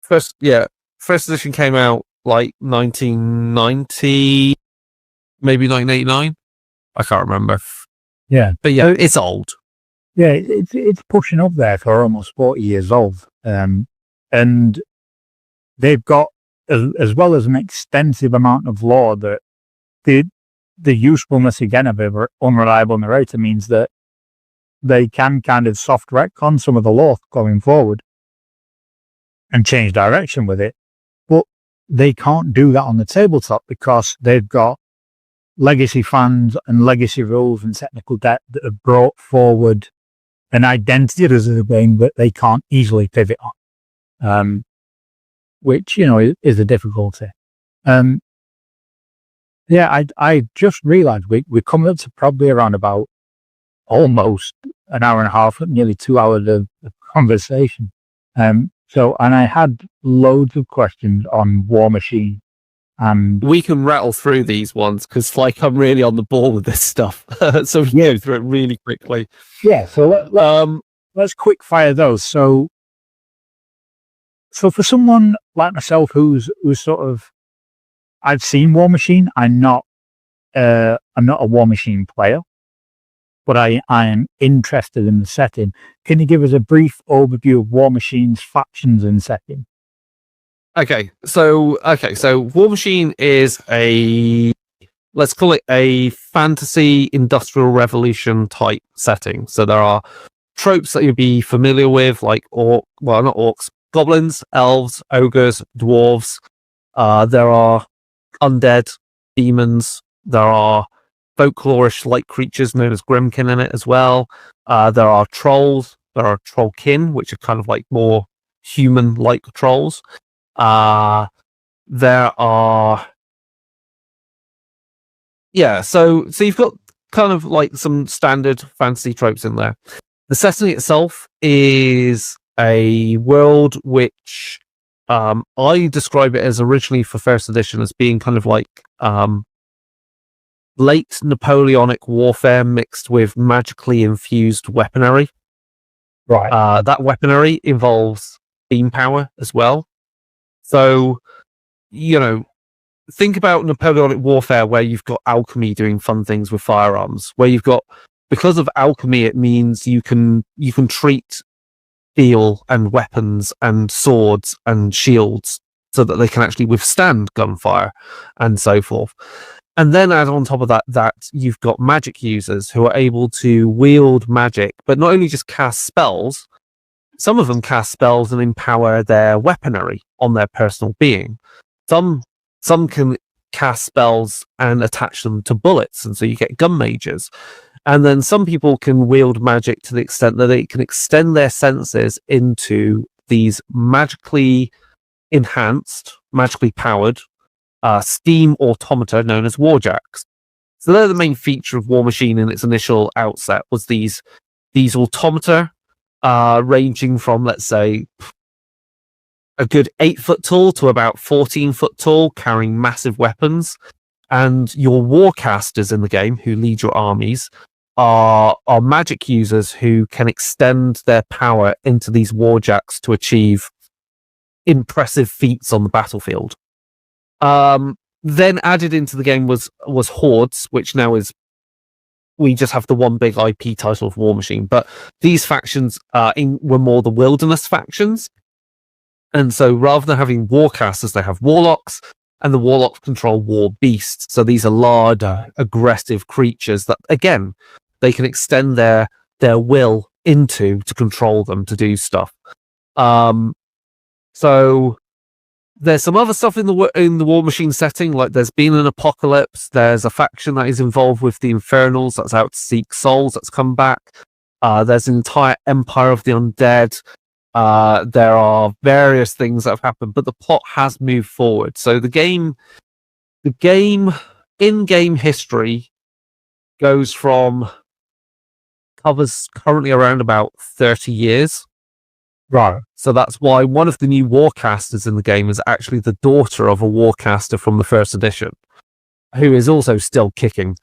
First edition came out like 1990, maybe 1989. I can't remember. Yeah, but it's old. Yeah, it's pushing up there for almost 40 years old. And they've got, as well as an extensive amount of lore, that the usefulness again of an unreliable narrator means that they can kind of soft retcon some of the lore going forward and change direction with it. But they can't do that on the tabletop because they've got legacy fans and legacy rules and technical debt that have brought forward an identity as a game that they can't easily pivot on, which, is a difficulty. I just realized we're coming up to probably around about almost an hour and a half, nearly 2 hours of conversation. And I had loads of questions on Warmachine. And we can rattle through these ones because, I'm really on the ball with this stuff. So we can go through it really quickly. Yeah. So let's quick fire those. So for someone like myself who's sort of, I've seen Warmachine. I'm not a Warmachine player, but I am interested in the setting. Can you give us a brief overview of Warmachine's factions and setting? Okay, so Warmachine is let's call it a fantasy industrial revolution type setting. So there are tropes that you'll be familiar with, like not orcs, goblins, elves, ogres, dwarves. There are undead, demons. There are folklorish like creatures known as Grimkin in it as well. There are trolls. There are trollkin, which are kind of like more human-like trolls. There are, so you've got kind of like some standard fantasy tropes in there. The setting itself is a world which I describe it as originally for first edition as being kind of like late Napoleonic warfare mixed with magically infused weaponry. Right. That weaponry involves beam power as well. So, think about Napoleonic warfare where you've got alchemy doing fun things with firearms, where you've got, because of alchemy, it means you can treat steel and weapons and swords and shields so that they can actually withstand gunfire and so forth. And then add on top of that you've got magic users who are able to wield magic, but not only just cast spells. Some of them cast spells and empower their weaponry on their personal being. Some can cast spells and attach them to bullets, and so you get gun mages. And then some people can wield magic to the extent that they can extend their senses into these magically enhanced, magically powered steam automata known as warjacks. So they're the main feature of Warmachine in its initial outset, was these automata. Ranging from, let's say, a good 8 foot tall to about 14 foot tall, carrying massive weapons. And your warcasters in the game, who lead your armies, are magic users who can extend their power into these warjacks to achieve impressive feats on the battlefield. Then added into the game was hordes, which now is, we just have the one big IP title of Warmachine, but these factions were more the wilderness factions. And so rather than having warcasters, they have warlocks, and the warlocks control war beasts. So these are large, aggressive creatures that, again, they can extend their will into to control them to do stuff. So there's some other stuff in the Warmachine setting, like there's been an apocalypse. There's a faction that is involved with the Infernals that's out to seek souls that's come back. There's an entire empire of the undead. There are various things that have happened, but the plot has moved forward. So the game in-game history covers currently around about 30 years. Right. So that's why one of the new warcasters in the game is actually the daughter of a warcaster from the first edition, who is also still kicking.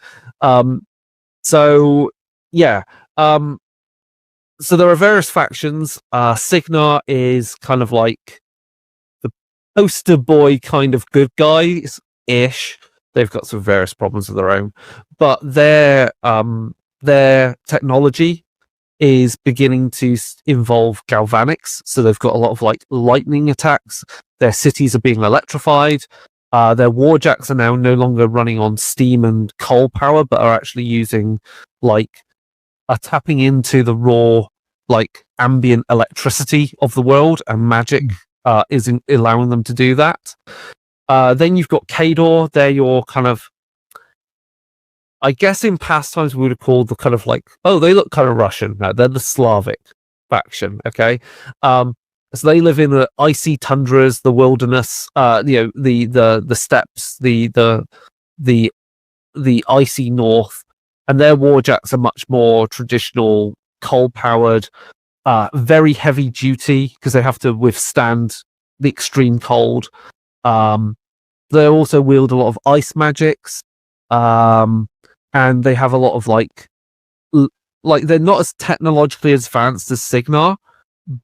So there are various factions. Signar is kind of like the poster boy kind of good guys-ish. They've got some various problems of their own, but their technology is beginning to involve galvanics. So they've got a lot of like lightning attacks. Their cities are being electrified. Their warjacks are now no longer running on steam and coal power, but are actually using like are tapping into the raw, like ambient electricity of the world, and magic isn't allowing them to do that. Then you've got Kador. They're your kind of, I guess in past times we would have called the kind of like, oh, they look kind of Russian. No, they're the Slavic faction. Okay. So they live in the icy tundras, the wilderness, the steppes, the icy north, and their warjacks are much more traditional, coal-powered, very heavy duty because they have to withstand the extreme cold. They also wield a lot of ice magics, and they have a lot of like they're not as technologically advanced as Signar,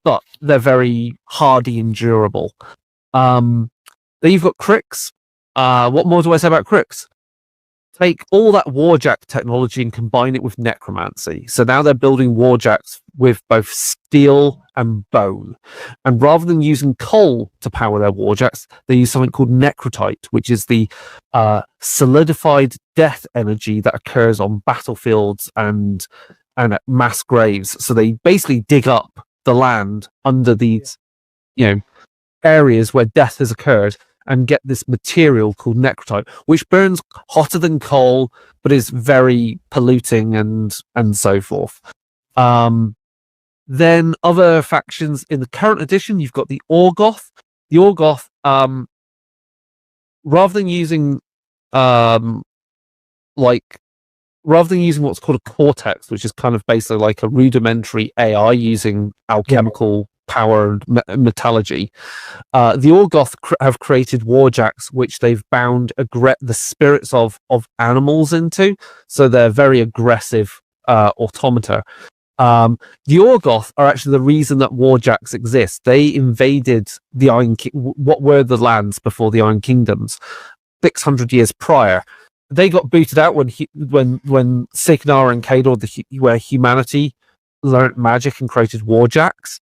but they're very hardy and durable. Then you've got Crix. What more do I say about Crix? Take all that warjack technology and combine it with necromancy. So now they're building warjacks with both steel and bone. And rather than using coal to power their warjacks, they use something called necrotite, which is the solidified death energy that occurs on battlefields and at mass graves. So they basically dig up the land under these, areas where death has occurred, and get this material called necrotite, which burns hotter than coal, but is very polluting and so forth. Then other factions in the current edition, you've got the Orgoth. The Orgoth, rather than using what's called a cortex, which is kind of basically like a rudimentary AI using alchemical power and metallurgy, the Orgoth have created warjacks which they've bound the spirits of animals into, so they're very aggressive automata. The Orgoth are actually the reason that warjacks exist. They invaded the what were the lands before the Iron Kingdoms 600 years prior. They got booted out when Signar and Kador, where humanity learnt magic and created warjacks.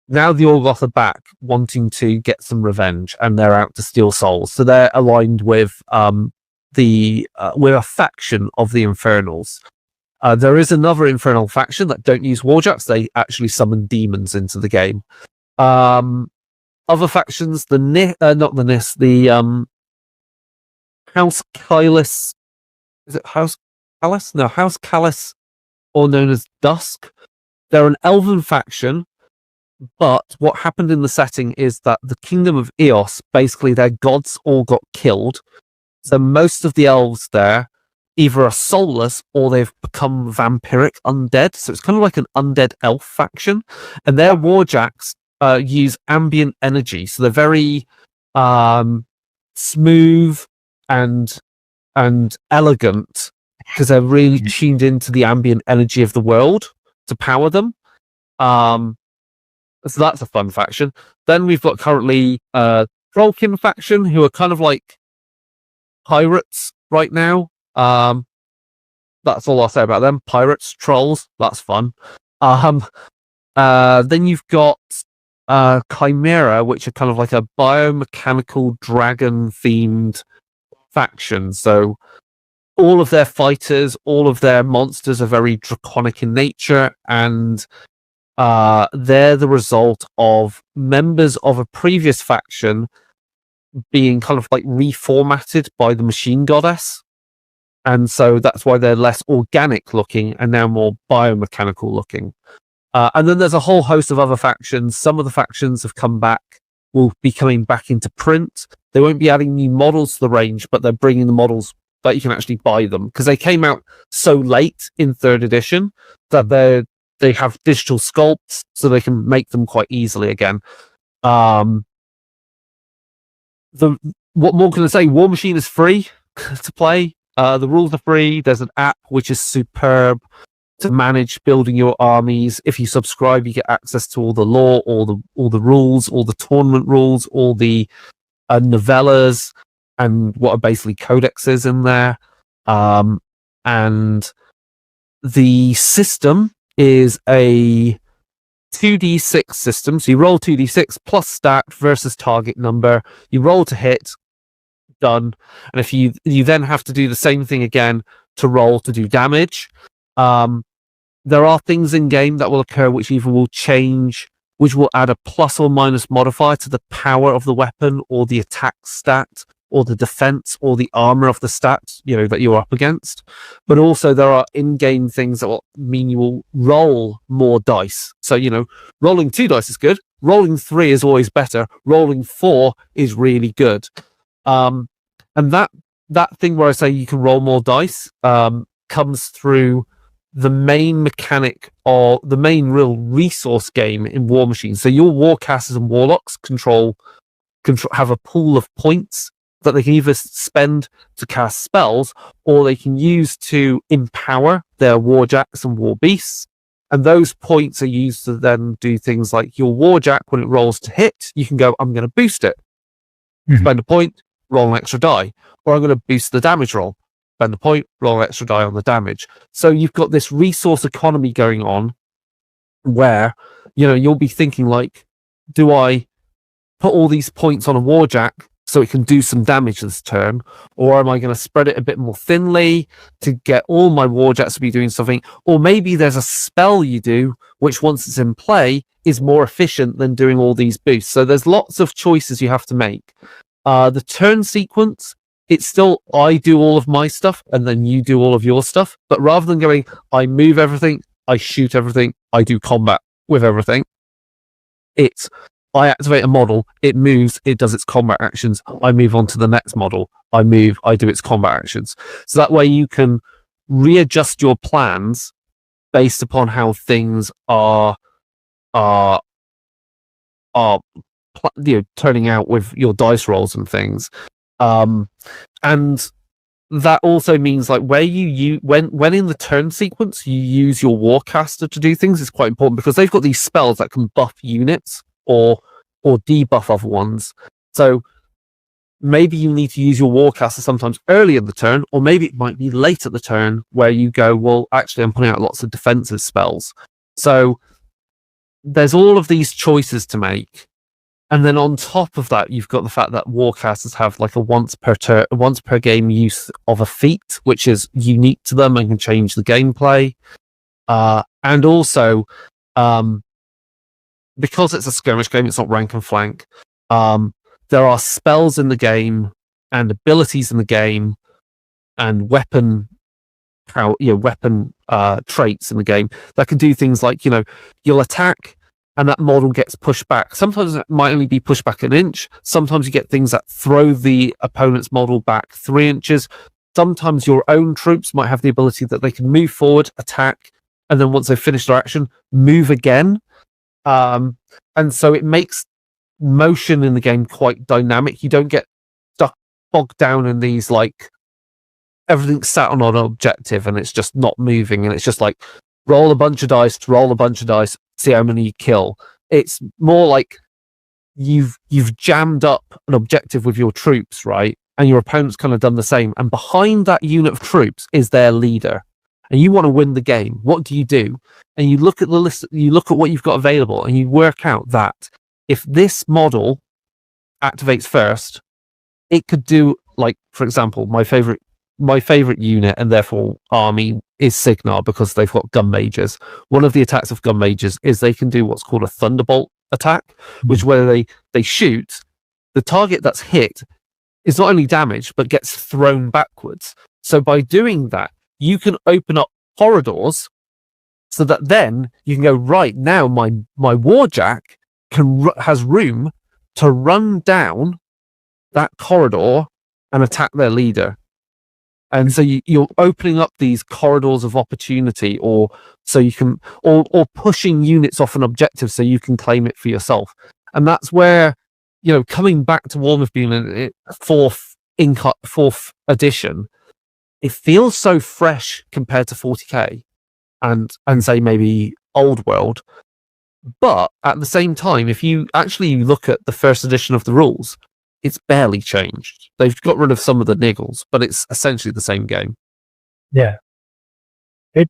Now the Orgoth are back, wanting to get some revenge, and they're out to steal souls. So they're aligned with with a faction of the Infernals. There is another Infernal faction that don't use warjacks; they actually summon demons into the game. Other factions, House Kylus. Is it House Callus? No, House Callus, or known as Dusk. They're an elven faction. But what happened in the setting is that the kingdom of Eos, basically their gods all got killed. So most of the elves there either are soulless or they've become vampiric undead. So it's kind of like an undead elf faction. And their warjacks use ambient energy. So they're very smooth and elegant because they're really tuned into the ambient energy of the world to power them. So that's a fun faction. Then we've got currently Trollkin faction, who are kind of like pirates right now. That's all I'll say about them. Pirates, trolls, that's fun. Then you've got Chimera, which are kind of like a biomechanical dragon-themed faction. So all of their fighters, all of their monsters are very draconic in nature, and they're the result of members of a previous faction being kind of like reformatted by the machine goddess. And so that's why they're less organic looking and now more biomechanical looking. And then there's a whole host of other factions. Some of the factions have come back, will be coming back into print. They won't be adding new models to the range, but they're bringing the models that you can actually buy them, because they came out so late in 3rd edition that they have digital sculpts, so they can make them quite easily again. What more can I say? Warmachine is free to play. The rules are free. There's an app which is superb to manage building your armies. If you subscribe, you get access to all the lore, all the rules, all the tournament rules, all the novellas, and what are basically codexes in there. And the system is a 2d6 system. So you roll 2d6 plus stat versus target number. You roll to hit, done. And if you then have to do the same thing again to roll to do damage. there are things in game that will occur which either will change, which will add a plus or minus modifier to the power of the weapon or the attack stat or the defense or the armor of the stat, that you're up against. But also there are in-game things that will mean you will roll more dice. So, rolling 2 dice is good. Rolling 3 is always better. Rolling 4 is really good. And that thing where I say you can roll more dice comes through the main mechanic or the main real resource game in Warmachine. So your warcasters and warlocks have a pool of points that they can either spend to cast spells or they can use to empower their warjacks and war beasts. And those points are used to then do things like your warjack, when it rolls to hit, you can go, I'm going to boost it. Spend a point, roll an extra die. Or I'm going to boost the damage roll. Spend a point, roll an extra die on the damage. So you've got this resource economy going on where, you'll be thinking like, do I put all these points on a warjack so it can do some damage this turn, or am I going to spread it a bit more thinly to get all my warjacks to be doing something? Or maybe there's a spell you do which, once it's in play, is more efficient than doing all these boosts. So there's lots of choices you have to make. The turn sequence, it's still I do all of my stuff and then you do all of your stuff, but rather than going I move everything, I shoot everything, I do combat with everything, it's I activate a model, it moves, it does its combat actions, I move on to the next model, I move, I do its combat actions. So that way you can readjust your plans based upon how things are turning out with your dice rolls and things. And that also means like where when in the turn sequence you use your warcaster to do things is quite important, because they've got these spells that can buff units or debuff other ones. So maybe you need to use your warcaster sometimes early in the turn, or maybe it might be late at the turn where you go, well, actually I'm putting out lots of defensive spells. So there's all of these choices to make. And then on top of that, you've got the fact that warcasters have like a once per game use of a feat, which is unique to them and can change the gameplay. And also, because it's a skirmish game, it's not rank and flank. There are spells in the game and abilities in the game and weapon traits in the game that can do things like, you'll attack and that model gets pushed back. Sometimes it might only be pushed back an inch. Sometimes you get things that throw the opponent's model back 3 inches. Sometimes your own troops might have the ability that they can move forward, attack, and then once they've finished their action, move again. And so it makes motion in the game quite dynamic. You don't get bogged down in these, like, everything's sat on an objective and it's just not moving, and it's just like, roll a bunch of dice, see how many you kill. It's more like you've jammed up an objective with your troops, right? And your opponent's kind of done the same. And behind that unit of troops is their leader. And you want to win the game. What do? And you look at the list, you look at what you've got available, and you work out that if this model activates first, it could do, like, for example, my favorite unit and therefore army is Signar, because they've got gun mages. One of the attacks of gun mages is they can do what's called a thunderbolt attack, which where they shoot, the target that's hit is not only damaged but gets thrown backwards. So by doing that, you can open up corridors so that then you can go, right, now my warjack has room to run down that corridor and attack their leader. And so you're opening up these corridors of opportunity, or so you can, or pushing units off an objective so you can claim it for yourself. And that's where, coming back to Warhammer being in fourth edition, it feels so fresh compared to 40k and say maybe Old World. But at the same time, if you actually look at the first edition of the rules, it's barely changed. They've got rid of some of the niggles, but it's essentially the same game. Yeah. It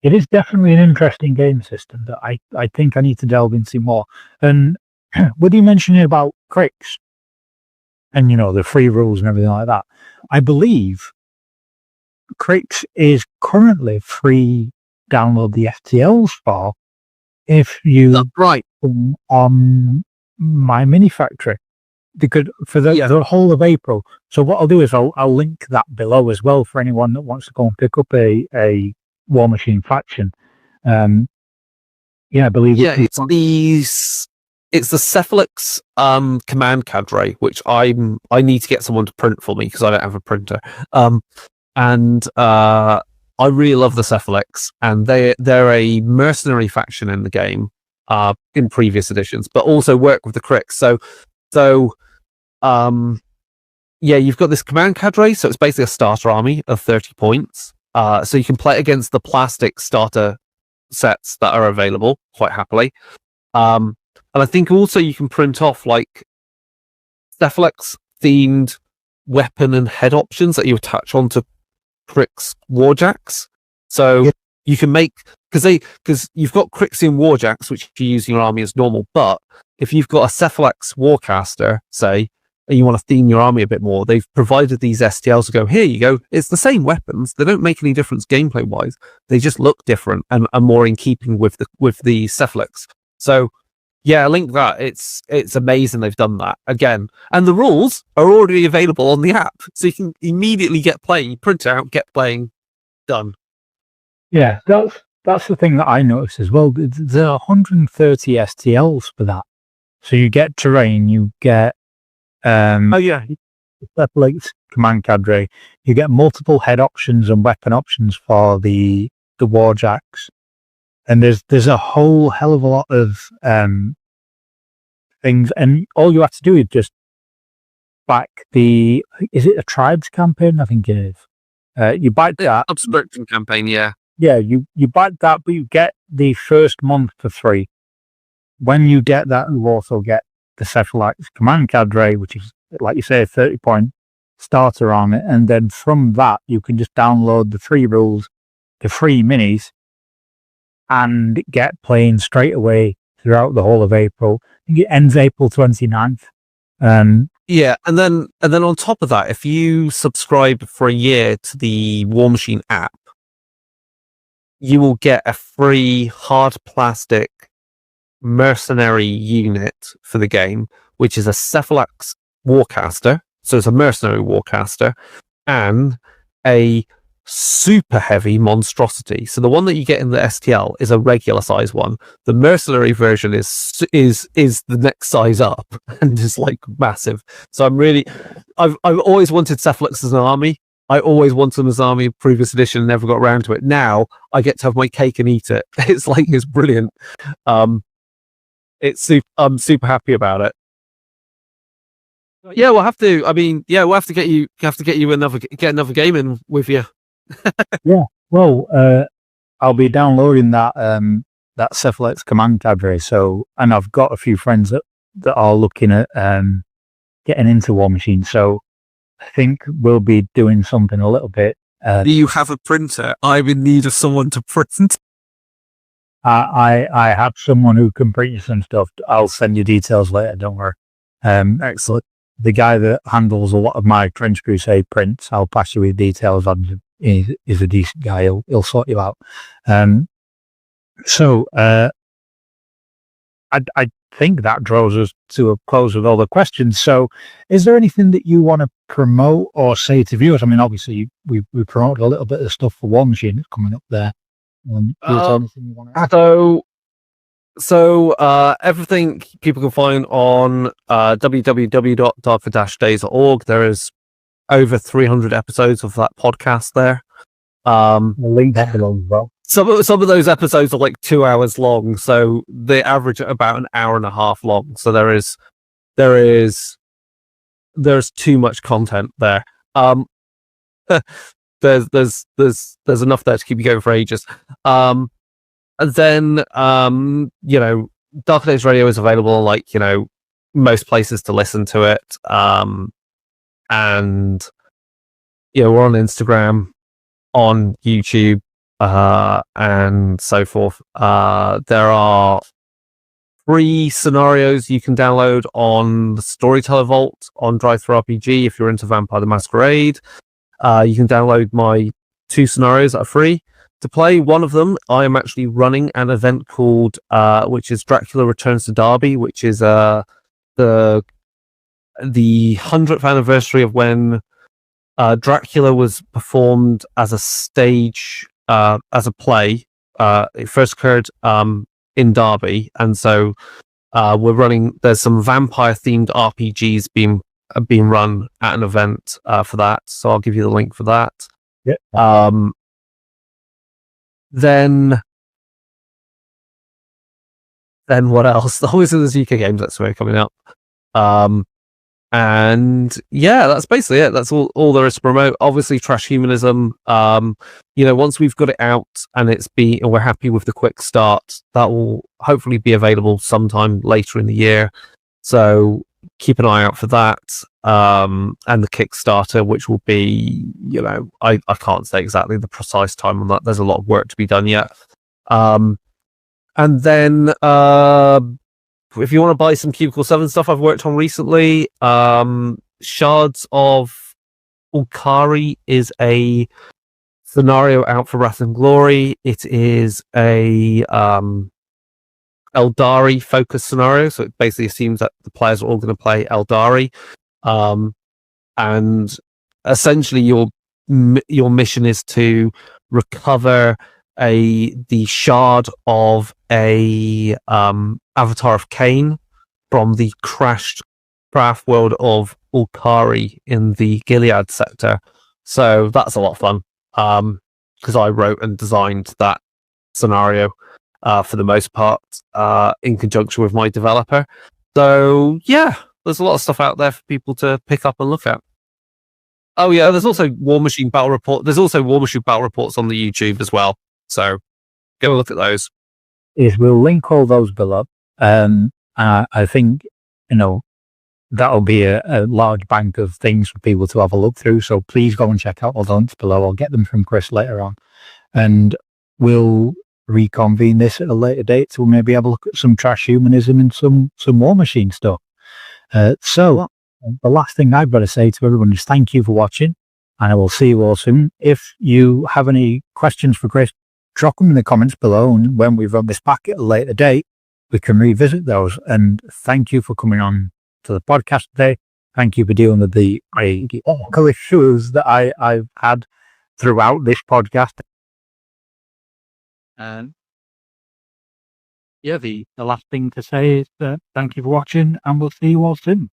is definitely an interesting game system that I think I need to delve into more. And with you mentioning about cricks and, the free rules and everything like that, I believe cricks is currently free download the FTLs for if you That's right. on my mini factory. They could for the whole of April. So what I'll do is I'll link that below as well for anyone that wants to go and pick up a Warmachine faction. I believe it's the Cephalix command cadre, which I need to get someone to print for me because I don't have a printer. I really love the Cephalix, and they're a mercenary faction in the game, in previous editions, but also work with the Cricks. So you've got this command cadre, so it's basically a starter army of 30 points. So you can play against the plastic starter sets that are available quite happily. And I think also you can print off like Cephalix themed weapon and head options that you attach onto Cricks Warjacks. So you can make, because you've got Crixian Warjacks, which you use in your army as normal, but if you've got a Cephalix Warcaster, say, and you want to theme your army a bit more, they've provided these STLs to go, here you go, it's the same weapons, they don't make any difference gameplay wise, they just look different and are more in keeping with the Cephalix. So link that. It's amazing they've done that again, and the rules are already available on the app, so you can immediately get playing. You print it out, get playing, done. Yeah, that's the thing that I noticed as well. There are 130 STLs for that, so you get terrain, you get Cephalix command cadre, you get multiple head options and weapon options for the Warjacks. And there's a whole hell of a lot of things, and all you have to do is just back is it a tribes campaign? I think it is. You buy that Subscription campaign, yeah, you buy that, but you get the first month for free. When you get that, you also get the Cephalix command cadre, which is, like you say, a 30-point starter on it, and then from that you can just download the 3 rules, the 3 minis, and get playing straight away throughout the whole of April. I think it ends April 29th. and then on top of that, if you subscribe for a year to the Warmachine app, you will get a free hard plastic mercenary unit for the game, which is a Cephalix Warcaster. So it's a mercenary Warcaster and a super heavy monstrosity. So the one that you get in the STL is a regular size one. The mercenary version is the next size up and is like massive. So I've always wanted Cephalix as an army. I always wanted them as an army in previous edition and never got around to it. Now I get to have my cake and eat it. It's brilliant. I'm super happy about it. Yeah, we'll have to get you another game in with you. Yeah, well, I'll be downloading that Cephalix command cadre. So, and I've got a few friends that are looking at getting into Warmachine. So, I think we'll be doing something a little bit. Do you have a printer? I'm in need of someone to print. I have someone who can print you some stuff. I'll send you details later. Don't worry. Excellent. The guy that handles a lot of my Trench Crusade prints, I'll pass you with details on. He's a decent guy. He'll sort you out. So I think that draws us to a close with all the questions. So is there anything that you want to promote or say to viewers? I mean, obviously we promoted a little bit of stuff for Warmachine that's coming up there. So everything people can find on www.darker-days.org. There is over 300 episodes of that podcast there. Link that below as well. Some of those episodes are like 2 hours long, so they average at about an hour and a half long. So there's too much content there. There's enough there to keep you going for ages. And then Darker Days Radio is available on most places to listen to it. And we're on Instagram, on YouTube, and so forth. There are free scenarios you can download on the Storyteller Vault on Drive-Thru-RPG if you're into Vampire the Masquerade. You can download my 2 scenarios that are free. to play one of them, I am actually running an event called, which is Dracula Returns to Derby, which is the 100th anniversary of when Dracula was performed as a stage, as a play. It first occurred in Derby, and so we're running. There's some vampire-themed RPGs being run at an event for that. So I'll give you the link for that. Yeah. Then what else? Obviously, there's UK Games Expo coming up. And yeah, that's basically it. That's all there is to promote. Obviously, Trashhumanism. Once we've got it out and we're happy with the quick start, that will hopefully be available sometime later in the year. So keep an eye out for that. And the Kickstarter, which will be, I can't say exactly the precise time on that. There's a lot of work to be done yet. And then if you want to buy some Cubicle 7 stuff I've worked on recently, Shards of Ulkari is a scenario out for wrathandglory. It is a Eldari focused scenario, so it basically assumes that the players are all going to play Eldari. And essentially your mission is to recover the shard of a Avatar of Cain from the crashed craft world of Ulkari in the Gilead sector. So that's a lot of fun, because I wrote and designed that scenario for the most part in conjunction with my developer. So yeah, there's a lot of stuff out there for people to pick up and look at. Oh yeah, there's also Warmachine Battle Report. There's also Warmachine Battle Reports on the YouTube as well. So go look at those. Is we'll link all those below. I think, that'll be a large bank of things for people to have a look through. So please go and check out all the links below. I'll get them from Chris later on. And we'll reconvene this at a later date to maybe have a look at some Trashhumanism and some Warmachine stuff. So the last thing I've got to say to everyone is thank you for watching, and I will see you all soon. If you have any questions for Chris, drop them in the comments below, and when we run this back at a later date, we can revisit those. And thank you for coming on to the podcast today. Thank you for dealing with the issues that I've had throughout this podcast. And yeah, the last thing to say is that thank you for watching, and we'll see you all soon.